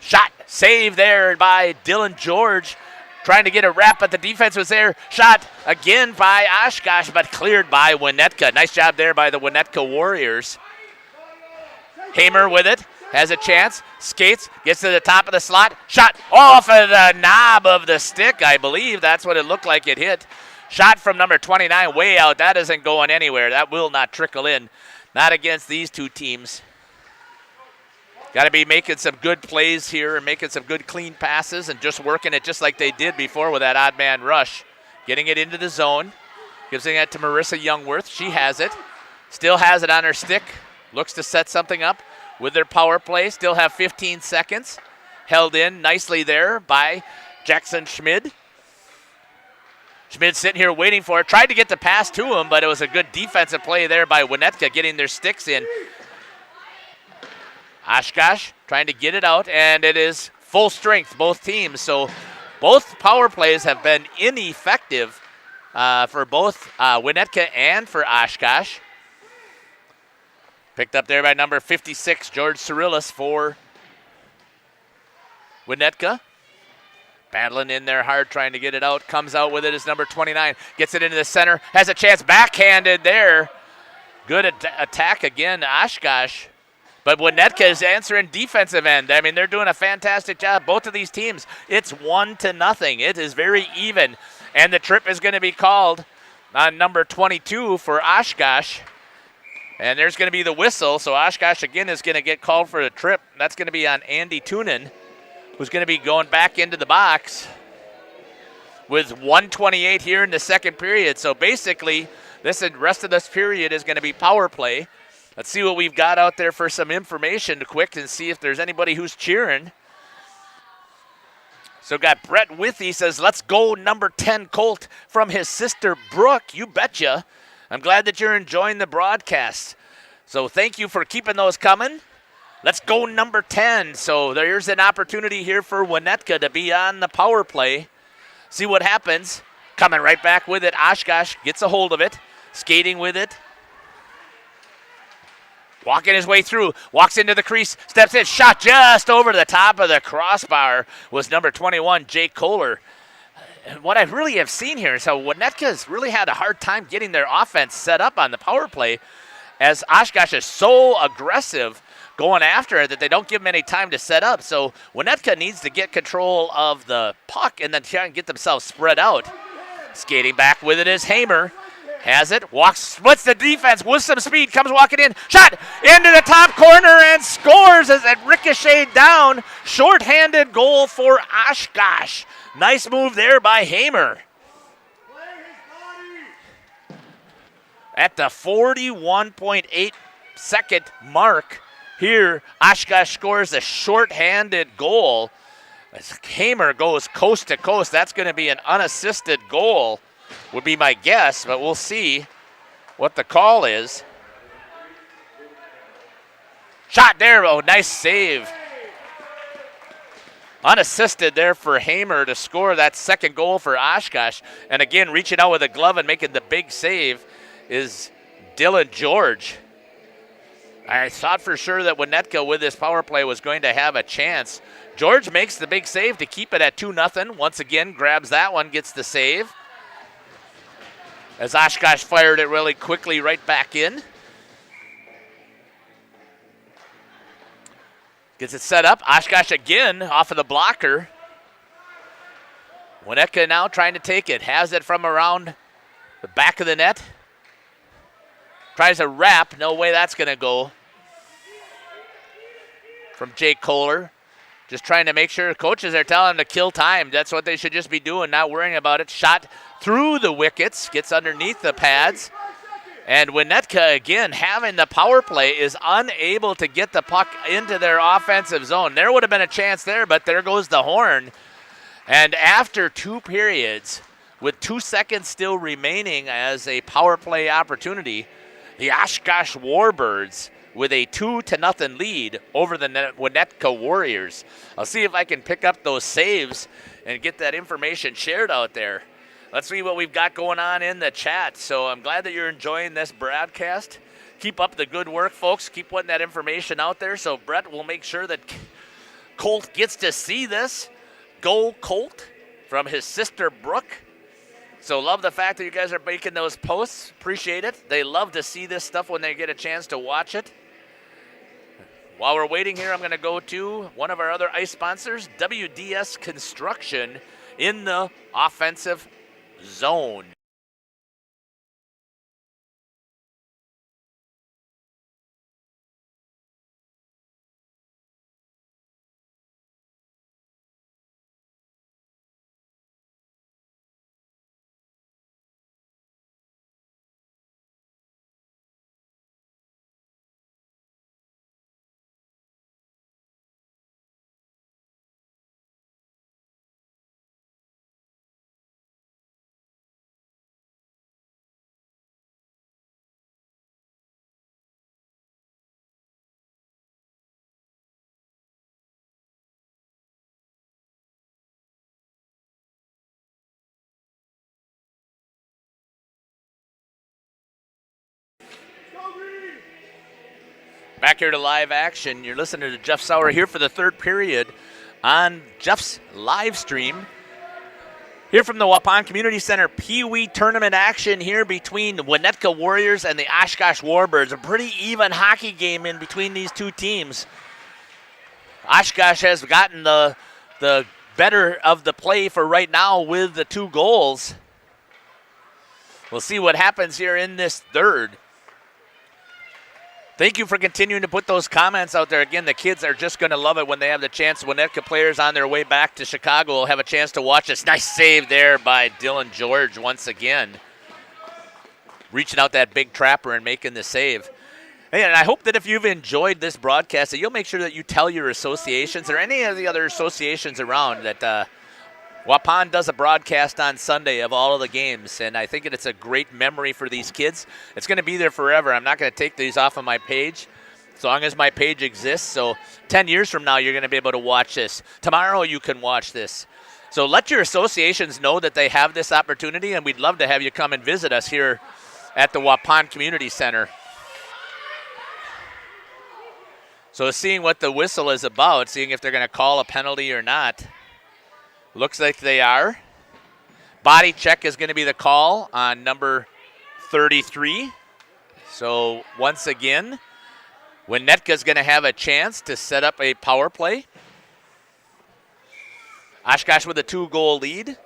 Shot, save there by Dylan George. Trying to get a wrap, but the defense was there. Shot again by Oshkosh, but cleared by Winnetka. Nice job there by the Winnetka Warriors. Hamer with it, has a chance, skates, gets to the top of the slot. Shot off of the knob of the stick, I believe. That's what it looked like it hit. Shot from number 29 way out. That isn't going anywhere. That will not trickle in. Not against these two teams. Got to be making some good plays here and making some good clean passes and just working it just like they did before with that odd man rush. Getting it into the zone. Giving it to Marissa Youngworth. She has it. Still has it on her stick. Looks to set something up with their power play. Still have 15 seconds. Held in nicely there by Jackson Schmid. Schmid sitting here waiting for it. Tried to get the pass to him, but it was a good defensive play there by Winnetka getting their sticks in. Oshkosh trying to get it out, and it is full strength, both teams. So both power plays have been ineffective for both Winnetka and for Oshkosh. Picked up there by number 56, George Cyrillis for Winnetka. Battling in there hard, trying to get it out. Comes out with it is number 29. Gets it into the center. Has a chance, backhanded there. Good attack again, Oshkosh. But Winnetka is answering defensive end. I mean, they're doing a fantastic job. Both of these teams, it's 1-0. It is very even. And the trip is going to be called on number 22 for Oshkosh. And there's going to be the whistle. So Oshkosh, again, is going to get called for the trip. That's going to be on Andy Tunin, who's going to be going back into the box with 1:28 here in the second period. So basically, the rest of this period is going to be power play. Let's see what we've got out there for some information quick and see if there's anybody who's cheering. So got Brett Withy says, let's go number 10 Colt from his sister Brooke. You betcha. I'm glad that you're enjoying the broadcast. So thank you for keeping those coming. Let's go number 10. So there's an opportunity here for Winnetka to be on the power play. See what happens. Coming right back with it. Oshkosh gets a hold of it. Skating with it. Walking his way through, walks into the crease, steps in, shot just over the top of the crossbar was number 21, Jake Kohler. And what I really have seen here is how Winnetka has really had a hard time getting their offense set up on the power play, as Oshkosh is so aggressive going after it that they don't give them any time to set up. So Winnetka needs to get control of the puck and then try and get themselves spread out. Skating back with it is Hamer. Has it, walks, splits the defense with some speed, comes walking in, shot into the top corner and scores as it ricocheted down. Short-handed goal for Oshkosh. Nice move there by Hamer. At the 41.8 second mark here, Oshkosh scores a short-handed goal. As Hamer goes coast to coast, that's going to be an unassisted goal, would be my guess, but we'll see what the call is. Shot there, oh, nice save. Unassisted there for Hamer to score that second goal for Oshkosh. And again, reaching out with a glove and making the big save is Dylan George. I thought for sure that Winnetka with this power play was going to have a chance. George makes the big save to keep it at 2-0. Once again, grabs that one, gets the save. As Oshkosh fired it really quickly right back in. Gets it set up. Oshkosh again off of the blocker. Winnetka now trying to take it. Has it from around the back of the net. Tries a wrap. No way that's going to go. From Jake Kohler. Just trying to make sure coaches are telling him to kill time. That's what they should just be doing, not worrying about it. Shot through the wickets, gets underneath the pads. And Winnetka, again, having the power play, is unable to get the puck into their offensive zone. There would have been a chance there, but there goes the horn. And after 2 periods, with 2 seconds still remaining as a power play opportunity, the Oshkosh Warbirds with a 2-0 lead over the Winnetka Warriors. I'll see if I can pick up those saves and get that information shared out there. Let's see what we've got going on in the chat. So I'm glad that you're enjoying this broadcast. Keep up the good work, folks. Keep putting that information out there. So Brett will make sure that Colt gets to see this. Go Colt from his sister Brooke. So love the fact that you guys are making those posts. Appreciate it. They love to see this stuff when they get a chance to watch it. While we're waiting here, I'm going to go to one of our other ice sponsors, WDS Construction, in the offensive zone. Back here to live action. You're listening to Jeff Sauer here for the third period on Jeff's live stream. Here from the Waupun Community Center, Peewee Tournament action here between the Winnetka Warriors and the Oshkosh Warbirds. A pretty even hockey game in between these two teams. Oshkosh has gotten the better of the play for right now with the 2 goals. We'll see what happens here in this third. Thank you for continuing to put those comments out there. Again, the kids are just going to love it when they have the chance. Winnetka players on their way back to Chicago will have a chance to watch this. Nice save there by Dylan George once again. Reaching out that big trapper and making the save. And I hope that if you've enjoyed this broadcast, that you'll make sure that you tell your associations or any of the other associations around that Waupun does a broadcast on Sunday of all of the games, and I think it's a great memory for these kids. It's going to be there forever. I'm not going to take these off of my page as long as my page exists. So 10 years from now, you're going to be able to watch this. Tomorrow, you can watch this. So let your associations know that they have this opportunity, and we'd love to have you come and visit us here at the Waupun Community Center. So seeing what the whistle is about, seeing if they're going to call a penalty or not. Looks like they are. Body check is going to be the call on number 33. So once again, Winnetka's going to have a chance to set up a power play. Oshkosh with a 2-goal lead.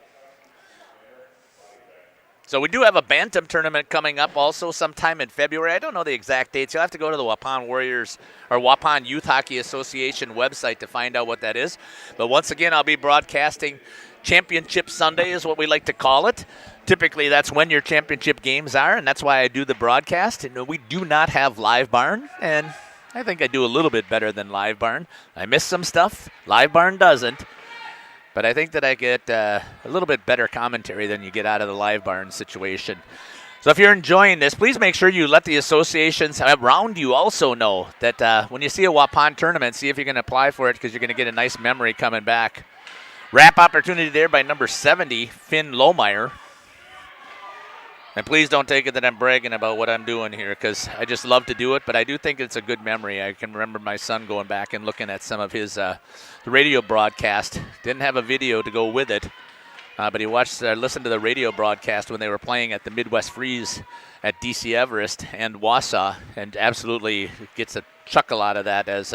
So we do have a Bantam tournament coming up also sometime in February. I don't know the exact dates. You'll have to go to the Waupun Warriors or Waupun Youth Hockey Association website to find out what that is. But once again, I'll be broadcasting Championship Sunday is what we like to call it. Typically, that's when your championship games are, and that's why I do the broadcast. And we do not have Live Barn, and I think I do a little bit better than Live Barn. I miss some stuff. Live Barn doesn't. But I think that I get a little bit better commentary than you get out of the Live Barn situation. So if you're enjoying this, please make sure you let the associations around you also know that when you see a Waupun tournament, see if you can apply for it because you're going to get a nice memory coming back. Wrap opportunity there by number 70, Finn Lohmeyer. And please don't take it that I'm bragging about what I'm doing here because I just love to do it, but I do think it's a good memory. I can remember my son going back and looking at some of his the radio broadcast. Didn't have a video to go with it, but he listened to the radio broadcast when they were playing at the Midwest Freeze at DC Everest and Wausau, and absolutely gets a chuckle out of that as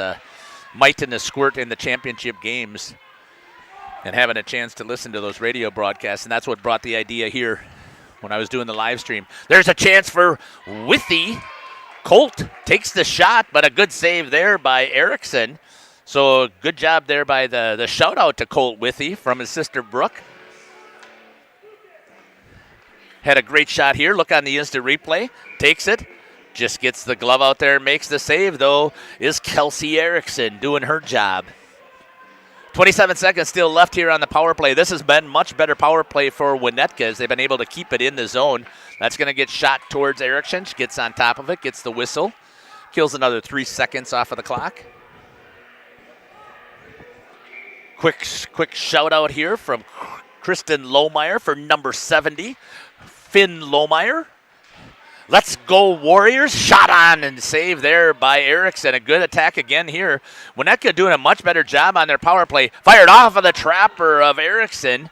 mite in the squirt in the championship games and having a chance to listen to those radio broadcasts, and that's what brought the idea here when I was doing the live stream. There's a chance for Withy. Colt takes the shot, but a good save there by Erickson. So good job there by the shout-out to Colt Withy from his sister Brooke. Had a great shot here. Look on the instant replay. Takes it. Just gets the glove out there. Makes the save, though, is Kelsey Erickson doing her job. 27 seconds still left here on the power play. This has been much better power play for Winnetka as they've been able to keep it in the zone. That's going to get shot towards Erickson. She gets on top of it, gets the whistle. Kills another 3 seconds off of the clock. Quick shout out here from Kristen Lohmeyer for number 70. Finn Lohmeyer. Let's go Warriors. Shot on and save there by Erickson. A good attack again here. Winnetka doing a much better job on their power play. Fired off of the trapper of Erickson.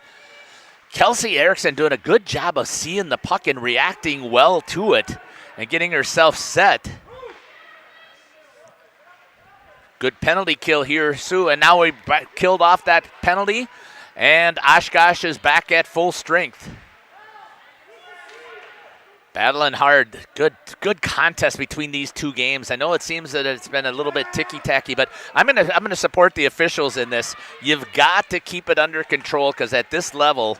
Kelsey Erickson doing a good job of seeing the puck and reacting well to it and getting herself set. Good penalty kill here, Sue. And now we killed off that penalty. And Oshkosh is back at full strength. Battling hard. Good contest between these two games. I know it seems that it's been a little bit ticky-tacky, but I'm gonna support the officials in this. You've got to keep it under control because at this level,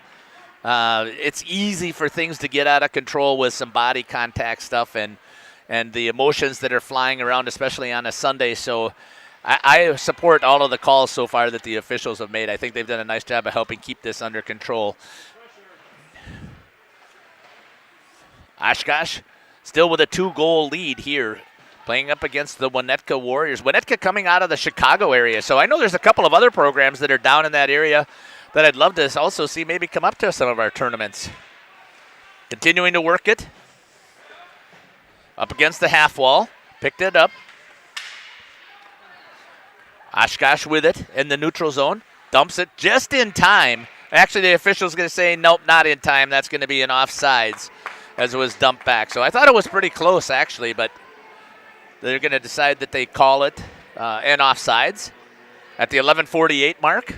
it's easy for things to get out of control with some body contact stuff and the emotions that are flying around, especially on a Sunday. So I support all of the calls so far that the officials have made. I think they've done a nice job of helping keep this under control. Oshkosh still with a 2-goal lead here, playing up against the Winnetka Warriors. Winnetka coming out of the Chicago area, so I know there's a couple of other programs that are down in that area that I'd love to also see maybe come up to some of our tournaments. Continuing to work it. Up against the half wall. Picked it up. Oshkosh with it in the neutral zone. Dumps it just in time. Actually, the official's going to say, nope, not in time. That's going to be an offsides as it was dumped back. So I thought it was pretty close, actually, but they're going to decide that they call it an offsides at the 11:48 mark.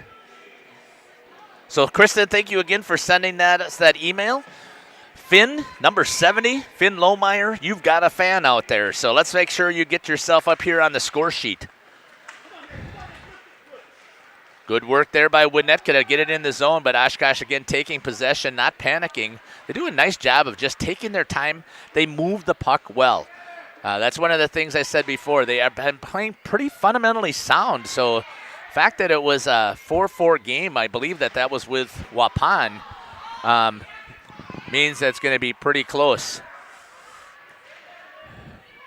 So, Kristen, thank you again for sending us that email. Finn, number 70, Finn Lohmeyer, you've got a fan out there. So let's make sure you get yourself up here on the score sheet. Good work there by Winnetka to get it in the zone, but Oshkosh again taking possession, not panicking. They do a nice job of just taking their time. They move the puck well. That's one of the things I said before. They have been playing pretty fundamentally sound. So the fact that it was a 4-4 game, I believe that was with Waupun, means that's going to be pretty close.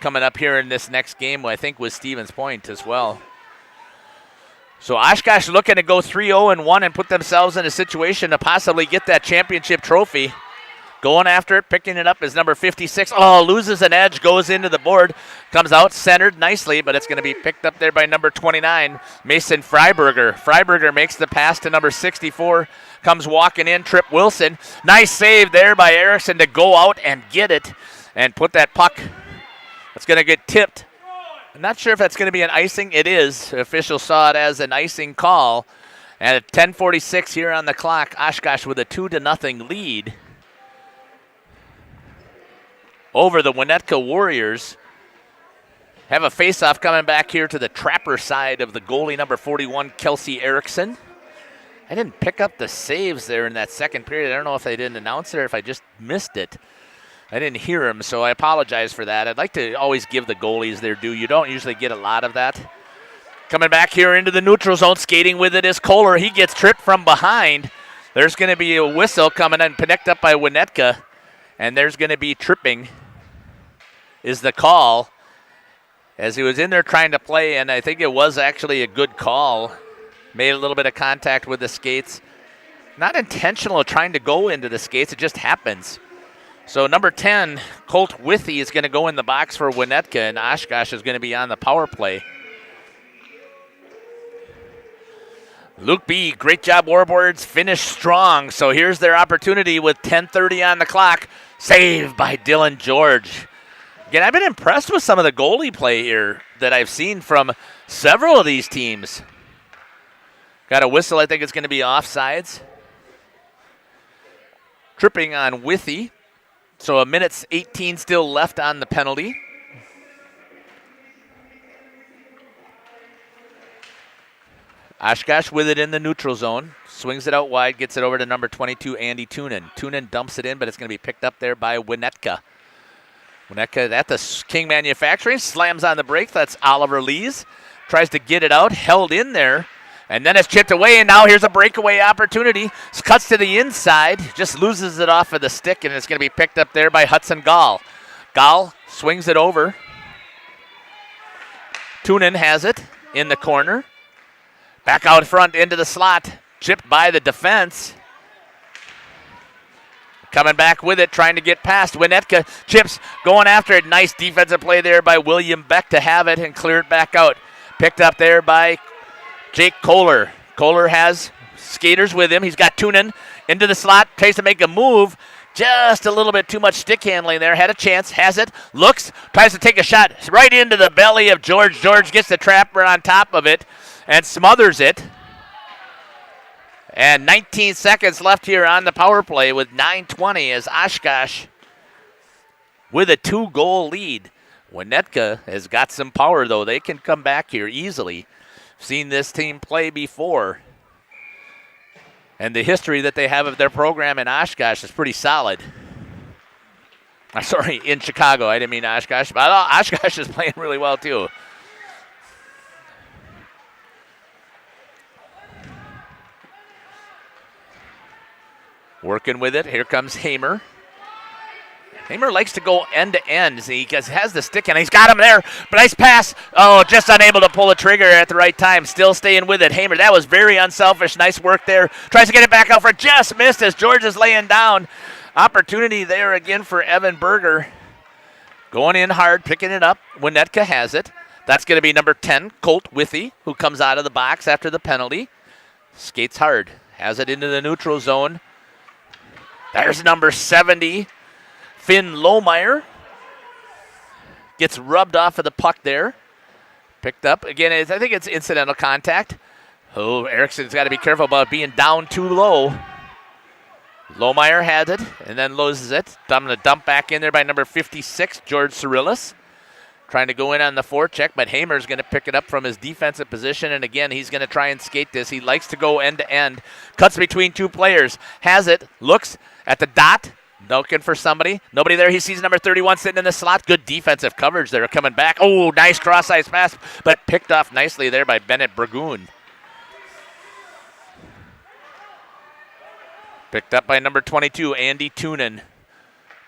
Coming up here in this next game, I think, with Stevens Point as well. So Oshkosh looking to go 3-0-1 and put themselves in a situation to possibly get that championship trophy. Going after it, picking it up is number 56. Oh, loses an edge, goes into the board. Comes out centered nicely, but it's going to be picked up there by number 29, Mason Freiberger. Freiberger makes the pass to number 64. Comes walking in, Trip Wilson. Nice save there by Erickson to go out and get it and put that puck. It's going to get tipped. I'm not sure if that's going to be an icing. It is. The official saw it as an icing call. And at 10:46 here on the clock, Oshkosh with a 2-0 lead over the Winnetka Warriors. Have a face-off coming back here to the trapper side of the goalie, number 41, Kelsey Erickson. I didn't pick up the saves there in that second period. I don't know if they didn't announce it or if I just missed it. I didn't hear him, so I apologize for that. I'd like to always give the goalies their due. You don't usually get a lot of that. Coming back here into the neutral zone, skating with it is Kohler. He gets tripped from behind. There's going to be a whistle coming in, picked up by Winnetka, and there's going to be tripping is the call as he was in there trying to play, and I think it was actually a good call. Made a little bit of contact with the skates. Not intentional trying to go into the skates. It just happens. So number 10, Colt Withy, is going to go in the box for Winnetka, and Oshkosh is going to be on the power play. Luke B., great job, Warbirds. Finished strong. So here's their opportunity with 10:30 on the clock. Saved by Dylan George. Again, I've been impressed with some of the goalie play here that I've seen from several of these teams. Got a whistle. I think it's going to be offsides. Tripping on Withy. So a minute 18 still left on the penalty. Oshkosh with it in the neutral zone. Swings it out wide, gets it over to number 22, Andy Tunen. Tunen dumps it in, but it's going to be picked up there by Winnetka. Winnetka at the King Manufacturing, slams on the brake. That's Oliver Lees. Tries to get it out, held in there, and then it's chipped away, and now here's a breakaway opportunity. Cuts to the inside, just loses it off of the stick, and it's going to be picked up there by Hudson Gall. Gall swings it over. Tunen has it in the corner. Back out front into the slot. Chipped by the defense. Coming back with it, trying to get past. Winnetka chips, going after it. Nice defensive play there by William Beck to have it and clear it back out. Picked up there by Jake Kohler. Kohler has skaters with him. He's got Tunen into the slot. Tries to make a move. Just a little bit too much stick handling there. Had a chance, has it, looks, tries to take a shot right into the belly of George. George gets the trapper on top of it and smothers it. And 19 seconds left here on the power play with 9:20 as Oshkosh with a 2-goal lead. Winnetka has got some power, though. They can come back here easily. Seen this team play before. And the history that they have of their program in Oshkosh is pretty solid. Sorry, in Chicago. I didn't mean Oshkosh. But Oshkosh is playing really well, too. Working with it. Here comes Hamer. Hamer likes to go end to end. He has the stick and he's got him there. But nice pass. Oh, just unable to pull the trigger at the right time. Still staying with it. Hamer, that was very unselfish. Nice work there. Tries to get it back out for just missed as George is laying down. Opportunity there again for Evan Berger. Going in hard, picking it up. Winnetka has it. That's going to be number 10, Colt Withy, who comes out of the box after the penalty. Skates hard. Has it into the neutral zone. There's number 70, Finn Lohmeyer. Gets rubbed off of the puck there. Picked up. Again, I think it's incidental contact. Oh, Erickson's got to be careful about being down too low. Lohmeyer has it and then loses it. I'm going to dump back in there by number 56, George Cyrillis. Trying to go in on the forecheck, but Hamer's going to pick it up from his defensive position, and again, he's going to try and skate this. He likes to go end to end. Cuts between two players. Has it. Looks at the dot. Looking for somebody. Nobody there. He sees number 31 sitting in the slot. Good defensive coverage there coming back. Oh, nice cross-ice pass, but picked off nicely there by Bennett Bragoon. Picked up by number 22, Andy Tunen.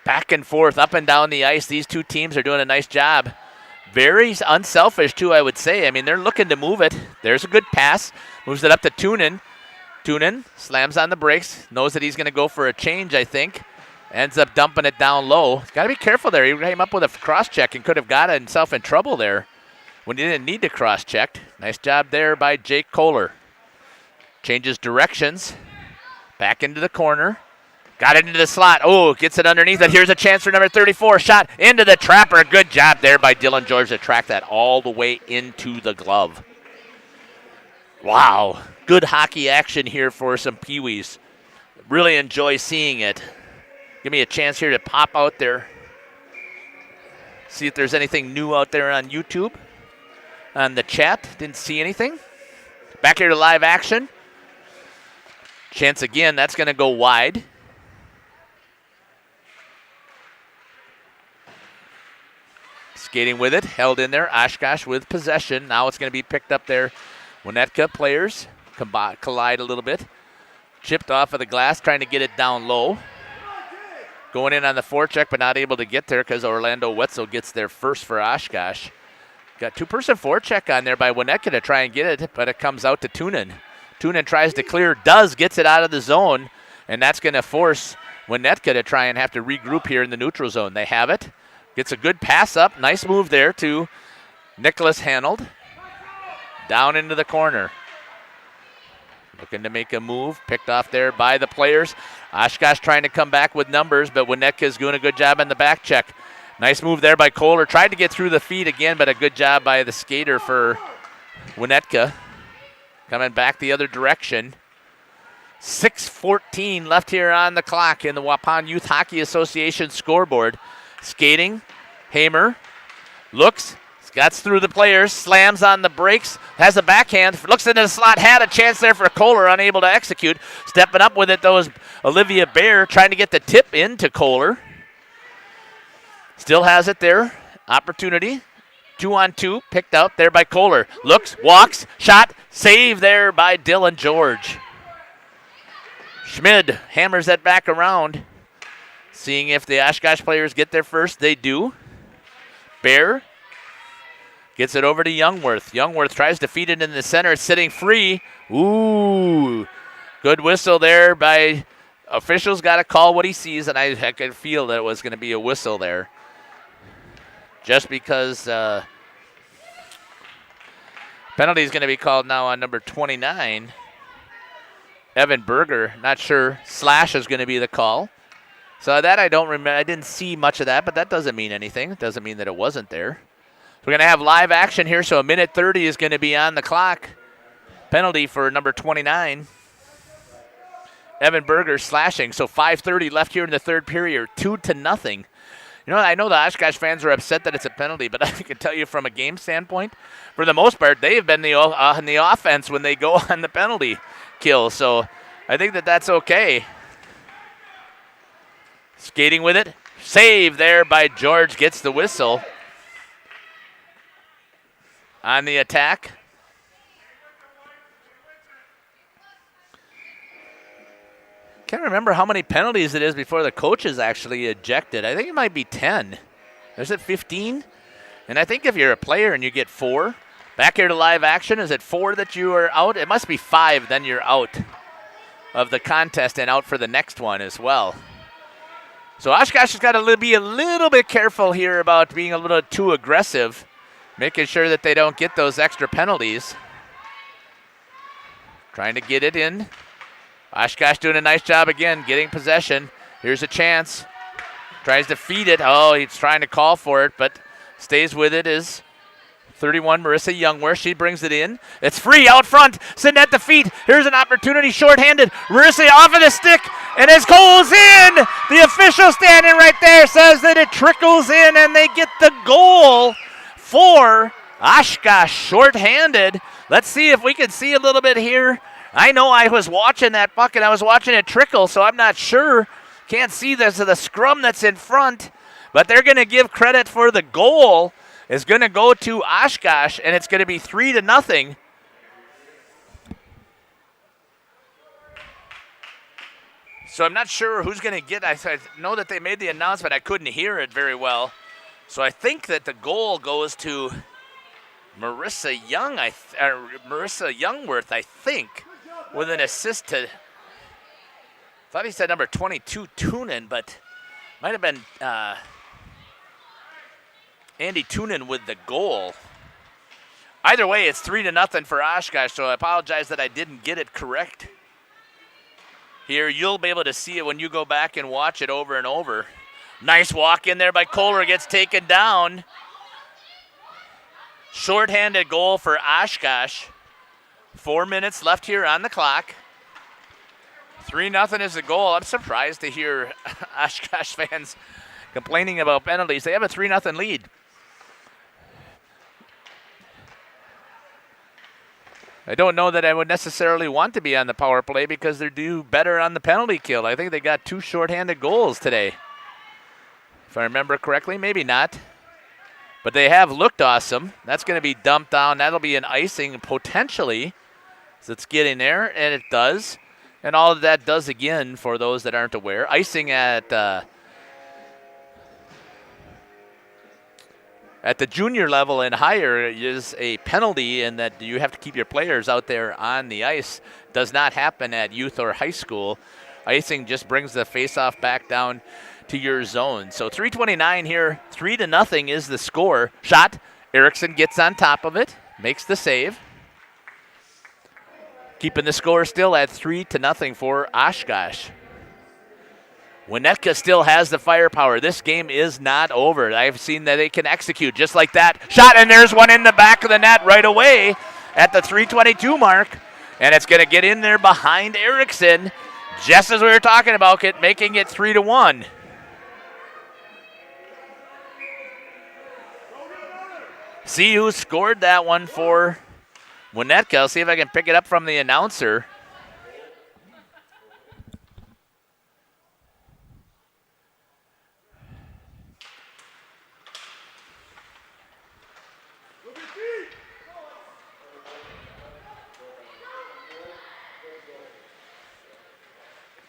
Back and forth, up and down the ice. These two teams are doing a nice job. Very unselfish, too, I would say. I mean, they're looking to move it. There's a good pass. Moves it up to Tunen. Tunen slams on the brakes. Knows that he's going to go for a change, I think. Ends up dumping it down low. Got to be careful there. He came up with a cross-check and could have got himself in trouble there when he didn't need to cross-check. Nice job there by Jake Kohler. Changes directions. Back into the corner. Got it into the slot. Oh, gets it underneath it. Here's a chance for number 34. Shot into the trapper. Good job there by Dylan George to track that all the way into the glove. Wow. Good hockey action here for some Peewees. Really enjoy seeing it. Give me a chance here to pop out there. See if there's anything new out there on YouTube. On the chat. Didn't see anything. Back here to live action. Chance again. That's going to go wide. Skating with it, held in there. Oshkosh with possession. Now it's going to be picked up there. Winnetka players collide a little bit. Chipped off of the glass, trying to get it down low. Going in on the forecheck, but not able to get there because Orlando Wetzel gets there first for Oshkosh. Got two-person forecheck on there by Winnetka to try and get it, but it comes out to Tunen. Tunen tries to clear, gets it out of the zone, and that's going to force Winnetka to try and have to regroup here in the neutral zone. They have it. Gets a good pass up. Nice move there to Nicholas Hanold. Down into the corner. Looking to make a move. Picked off there by the players. Oshkosh trying to come back with numbers, but Winnetka is doing a good job in the back check. Nice move there by Kohler. Tried to get through the feet again, but a good job by the skater for Winnetka. Coming back the other direction. 6:14 left here on the clock in the Waupun Youth Hockey Association scoreboard. Skating, Hamer looks, gets through the players, slams on the brakes, has a backhand, looks into the slot, had a chance there for Kohler, unable to execute. Stepping up with it, though, is Olivia Baer, trying to get the tip into Kohler. Still has it there, opportunity. 2-on-2, picked out there by Kohler. Looks, walks, shot, save there by Dylan George. Schmid hammers that back around. Seeing if the Oshkosh players get there first. They do. Baer gets it over to Youngworth. Youngworth tries to feed it in the center, sitting free. Ooh, good whistle there by officials. Got to call what he sees, and I could feel that it was going to be a whistle there. Just because penalty is going to be called now on number 29. Evan Berger, not sure. Slash is going to be the call. So that I don't remember. I didn't see much of that, but that doesn't mean anything. It doesn't mean that it wasn't there. We're going to have live action here, so a minute 30 is going to be on the clock. Penalty for number 29. Evan Berger slashing, so 5:30 left here in the third period, 2-0. You know, I know the Oshkosh fans are upset that it's a penalty, but I can tell you from a game standpoint, for the most part, they've been on the offense when they go on the penalty kill. So I think that that's okay. Skating with it. Save there by George. Gets the whistle. On the attack. Can't remember how many penalties it is before the coach is actually ejected. I think it might be 10. Is it 15? And I think if you're a player and you get 4, back here to live action, is it 4 that you are out? It must be 5, then you're out of the contest and out for the next one as well. So Oshkosh has got to be a little bit careful here about being a little too aggressive, making sure that they don't get those extra penalties. Trying to get it in. Oshkosh doing a nice job again, getting possession. Here's a chance. Tries to feed it. Oh, he's trying to call for it, but stays with it is 31, Marissa Youngworth. She brings it in. It's free out front, sitting at the feet. Here's an opportunity, shorthanded. Marissa off of the stick, and it goes in. The official standing right there says that it trickles in, and they get the goal for Oshkosh, shorthanded. Let's see if we can see a little bit here. I know I was watching that puck, and I was watching it trickle, so I'm not sure. Can't see the scrum that's in front, but they're going to give credit for the goal. Is going to go to Oshkosh, and it's going to be 3-0. So I'm not sure who's going to get. I know that they made the announcement. I couldn't hear it very well. So I think that the goal goes to Marissa Youngworth, I think, with an assist to. I thought he said number 22, Toonen, but might have been. Andy Toonen with the goal. Either way, it's 3-0 for Oshkosh, so I apologize that I didn't get it correct. Here, you'll be able to see it when you go back and watch it over and over. Nice walk in there by Kohler, gets taken down. Shorthanded goal for Oshkosh. 4 minutes left here on the clock. 3-0 is the goal. I'm surprised to hear Oshkosh fans complaining about penalties. They have a 3-0 lead. I don't know that I would necessarily want to be on the power play because they do better on the penalty kill. I think they got 2 shorthanded goals today. If I remember correctly, maybe not. But they have looked awesome. That's going to be dumped down. That'll be an icing potentially. So it's getting there, and it does. And all of that does, again, for those that aren't aware, icing at the junior level and higher is a penalty in that you have to keep your players out there on the ice. Does not happen at youth or high school. Icing just brings the face-off back down to your zone. So 3:29 here, 3-0 is the score. Shot, Erickson gets on top of it, makes the save. Keeping the score still at 3-0 for Oshkosh. Winnetka still has the firepower. This game is not over. I've seen that they can execute just like that. Shot, and there's one in the back of the net right away at the 3:22 mark. And it's going to get in there behind Erickson, just as we were talking about it, making it 3-1. See who scored that one for Winnetka. I'll see if I can pick it up from the announcer.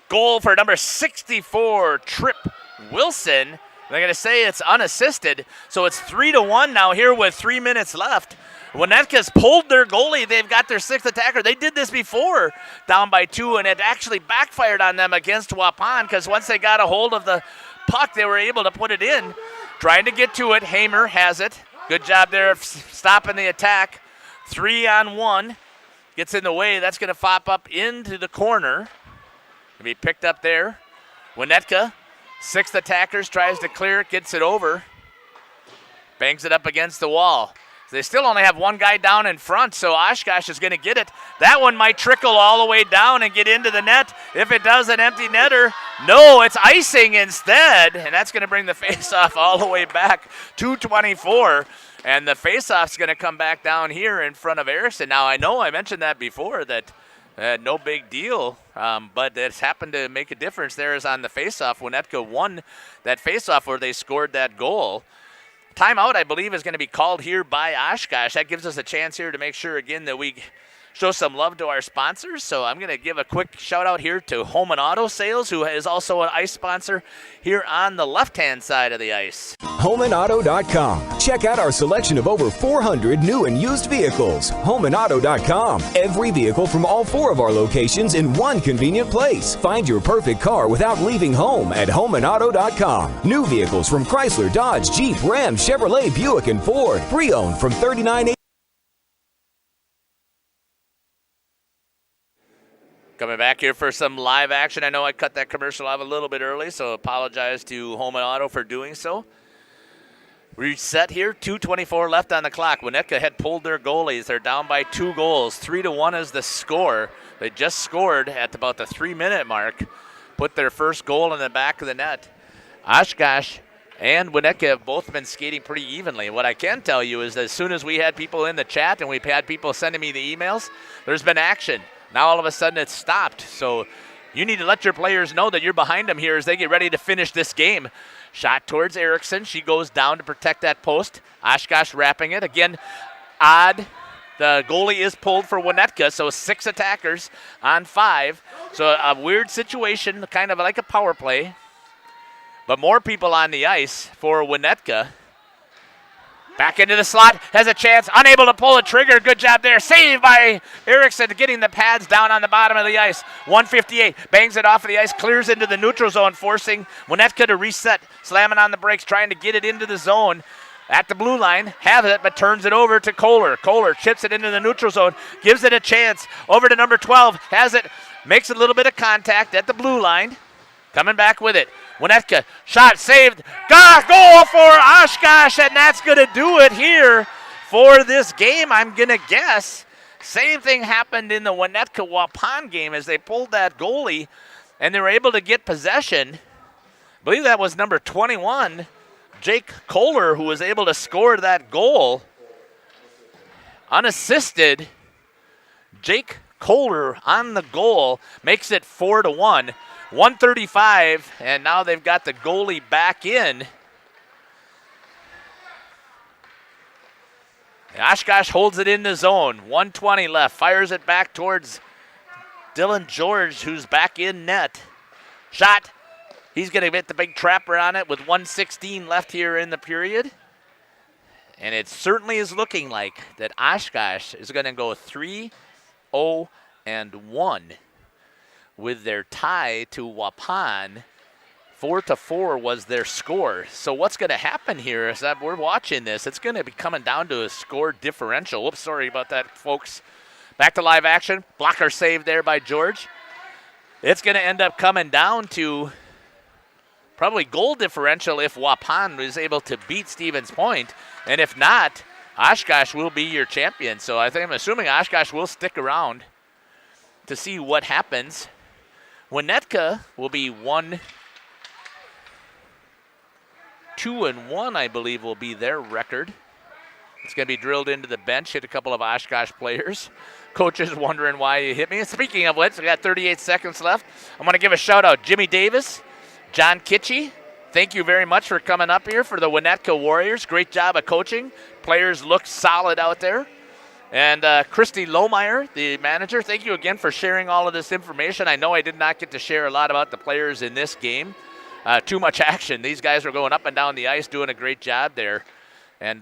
Goal for number 64, Tripp Wilson. They're going to say it's unassisted, so it's 3-1 now here with 3 minutes left. Winnetka's pulled their goalie. They've got their sixth attacker. They did this before, down by 2, and it actually backfired on them against Waupun because once they got a hold of the puck, they were able to put it in. Trying to get to it. Hamer has it. Good job there of stopping the attack. 3-on-1. Gets in the way. That's going to fop up into the corner. Going to be picked up there. Winnetka, sixth attackers, tries to clear it, gets it over. Bangs it up against the wall. They still only have one guy down in front, so Oshkosh is going to get it. That one might trickle all the way down and get into the net. If it does, an empty netter. No, it's icing instead, and that's going to bring the faceoff all the way back to 24. And the faceoff's going to come back down here in front of Erickson. Now, I know I mentioned that before, that no big deal, but it's happened to make a difference. There is on the faceoff. Winnetka won that faceoff where they scored that goal. Timeout, I believe, is going to be called here by Oshkosh. That gives us a chance here to make sure, again, that we show some love to our sponsors. So I'm going to give a quick shout-out here to Home and Auto Sales, who is also an ice sponsor here on the left-hand side of the ice. HomeandAuto.com. Check out our selection of over 400 new and used vehicles. HomeandAuto.com. Every vehicle from all 4 of our locations in one convenient place. Find your perfect car without leaving home at HomeandAuto.com. New vehicles from Chrysler, Dodge, Jeep, Ram, Chevrolet, Buick, and Ford. Pre-owned from $39.80. Coming back here for some live action. I know I cut that commercial off a little bit early, so apologize to Home and Auto for doing so. Reset here, 2:24 left on the clock. Winnetka had pulled their goalies. They're down by 2 goals. 3-1 is the score. They just scored at about the 3-minute mark. Put their first goal in the back of the net. Oshkosh and Winnetka have both been skating pretty evenly. What I can tell you is that as soon as we had people in the chat and we've had people sending me the emails, there's been action. Now all of a sudden it's stopped. So you need to let your players know that you're behind them here as they get ready to finish this game. Shot towards Erickson. She goes down to protect that post. Oshkosh wrapping it. Again, odd. The goalie is pulled for Winnetka, so 6 attackers on 5. So a weird situation, kind of like a power play. But more people on the ice for Winnetka. Back into the slot, has a chance, unable to pull a trigger. Good job there. Saved by Erickson, getting the pads down on the bottom of the ice. 158, bangs it off of the ice, clears into the neutral zone, forcing Winnetka to reset. Slamming on the brakes, trying to get it into the zone. At the blue line, has it, but turns it over to Kohler. Kohler chips it into the neutral zone, gives it a chance. Over to number 12, has it, makes a little bit of contact at the blue line. Coming back with it. Winnetka, shot saved. Goal for Oshkosh, and that's going to do it here for this game, I'm going to guess. Same thing happened in the Winnetka-Waupun game as they pulled that goalie, and they were able to get possession. I believe that was number 21, Jake Kohler, who was able to score that goal. Unassisted, Jake Kohler on the goal makes it 4-1. 135, and now they've got the goalie back in. Oshkosh holds it in the zone. 1:20 left. Fires it back towards Dylan George, who's back in net. Shot. He's going to hit the big trapper on it with 1:16 left here in the period. And it certainly is looking like that Oshkosh is going to go 3-0-1 with their tie to Waupun. 4-4 was their score. So what's going to happen here is that we're watching this. It's going to be coming down to a score differential. Whoops, sorry about that, folks. Back to live action. Blocker save there by George. It's going to end up coming down to probably goal differential if Waupun is able to beat Stevens Point. And if not, Oshkosh will be your champion. So I'm assuming Oshkosh will stick around to see what happens. Winnetka will be 1-2-1, I believe, will be their record. It's going to be drilled into the bench, hit a couple of Oshkosh players. Coach is wondering why you hit me. Speaking of which, we got 38 seconds left. I'm going to give a shout out. Jimmy Davis, John Kitchie, thank you very much for coming up here for the Winnetka Warriors. Great job of coaching. Players look solid out there. And Christy Lohmeyer, the manager, thank you again for sharing all of this information. I know I did not get to share a lot about the players in this game. Too much action. These guys were going up and down the ice, doing a great job there. And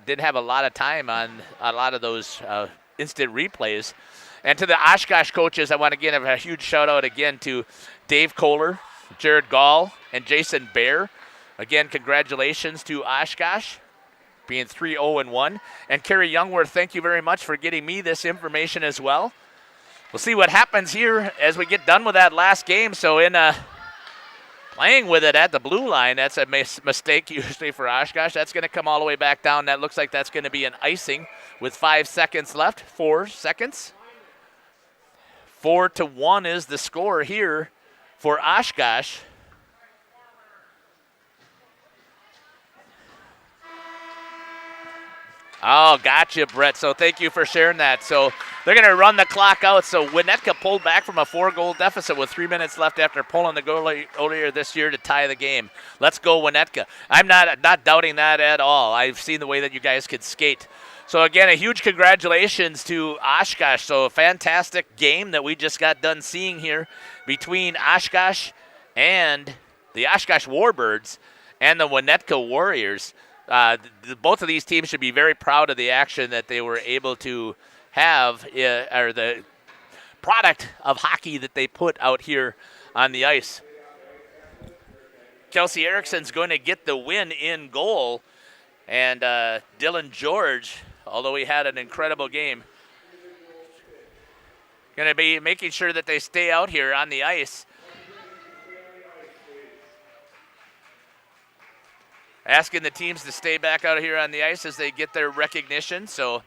didn't have a lot of time on a lot of those instant replays. And to the Oshkosh coaches, I want to give a huge shout out again to Dave Kohler, Jared Gall, and Jason Baer. Again, congratulations to Oshkosh being 3-0-1. And Kerry Youngworth, thank you very much for getting me this information as well. We'll see what happens here as we get done with that last game. So in playing with it at the blue line, that's a mistake usually for Oshkosh. That's going to come all the way back down. That looks like that's going to be an icing with 5 seconds left. 4 seconds. 4-1 is the score here for Oshkosh. Oh, gotcha, Brett. So thank you for sharing that. So they're going to run the clock out. So Winnetka pulled back from a 4-goal deficit with 3 minutes left after pulling the goal earlier this year to tie the game. Let's go, Winnetka. I'm not doubting that at all. I've seen the way that you guys could skate. So, again, a huge congratulations to Oshkosh. So a fantastic game that we just got done seeing here between Oshkosh and the Oshkosh Warbirds and the Winnetka Warriors. Both of these teams should be very proud of the action that they were able to have, or the product of hockey that they put out here on the ice. Kelsey Erickson's going to get the win in goal, and Dylan George, although he had an incredible game, going to be making sure that they stay out here on the ice. Asking the teams to stay back out here on the ice as they get their recognition. So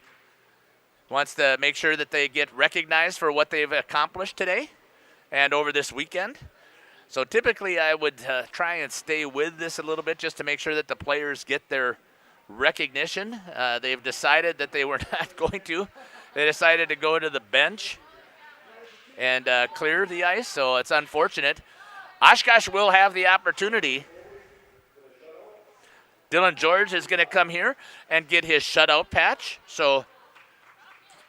wants to make sure that they get recognized for what they've accomplished today and over this weekend. So typically I would try and stay with this a little bit just to make sure that the players get their recognition. They've decided that they were not going to. They decided to go to the bench and clear the ice, so it's unfortunate. Oshkosh will have the opportunity. Dylan George is going to come here and get his shutout patch. So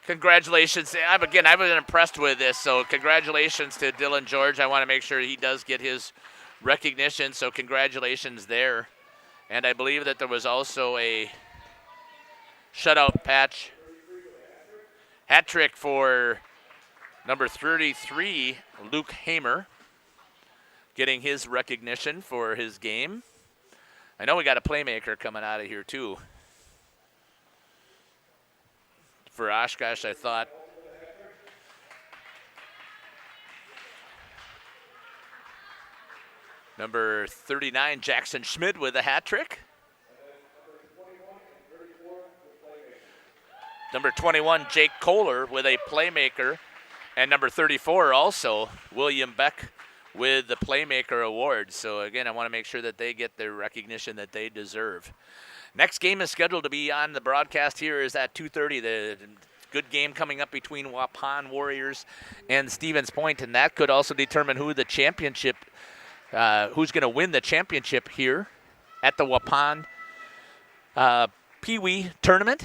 congratulations. I've been impressed with this. So congratulations to Dylan George. I want to make sure he does get his recognition. So congratulations there. And I believe that there was also a shutout patch hat trick for number 33, Luke Hamer, getting his recognition for his game. I know we got a playmaker coming out of here, too. For Oshkosh, I thought. Number 39, Jackson Schmidt with a hat trick. Number 21, Jake Kohler with a playmaker. And number 34 also, William Beck with the Playmaker Award. So, again, I want to make sure that they get their recognition that they deserve. Next game is scheduled to be on the broadcast here is at 2:30. The good game coming up between Waupun Warriors and Stevens Point, and that could also determine who the championship, who's going to win the championship here at the Waupun Peewee Tournament.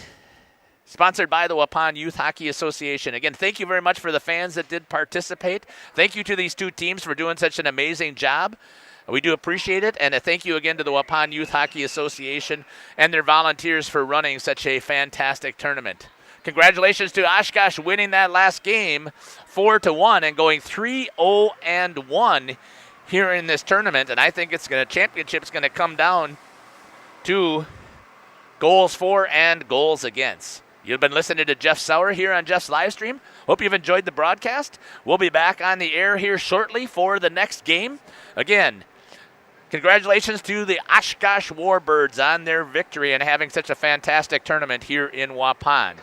Sponsored by the Waupun Youth Hockey Association. Again, thank you very much for the fans that did participate. Thank you to these two teams for doing such an amazing job. We do appreciate it. And a thank you again to the Waupun Youth Hockey Association and their volunteers for running such a fantastic tournament. Congratulations to Oshkosh winning that last game 4-1 and going 3-0-1 here in this tournament. And I think championship's going to come down to goals for and goals against. You've been listening to Jeff Sauer here on Jeff's live stream. Hope you've enjoyed the broadcast. We'll be back on the air here shortly for the next game. Again, congratulations to the Oshkosh Warbirds on their victory and having such a fantastic tournament here in Waupun.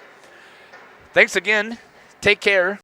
Thanks again. Take care.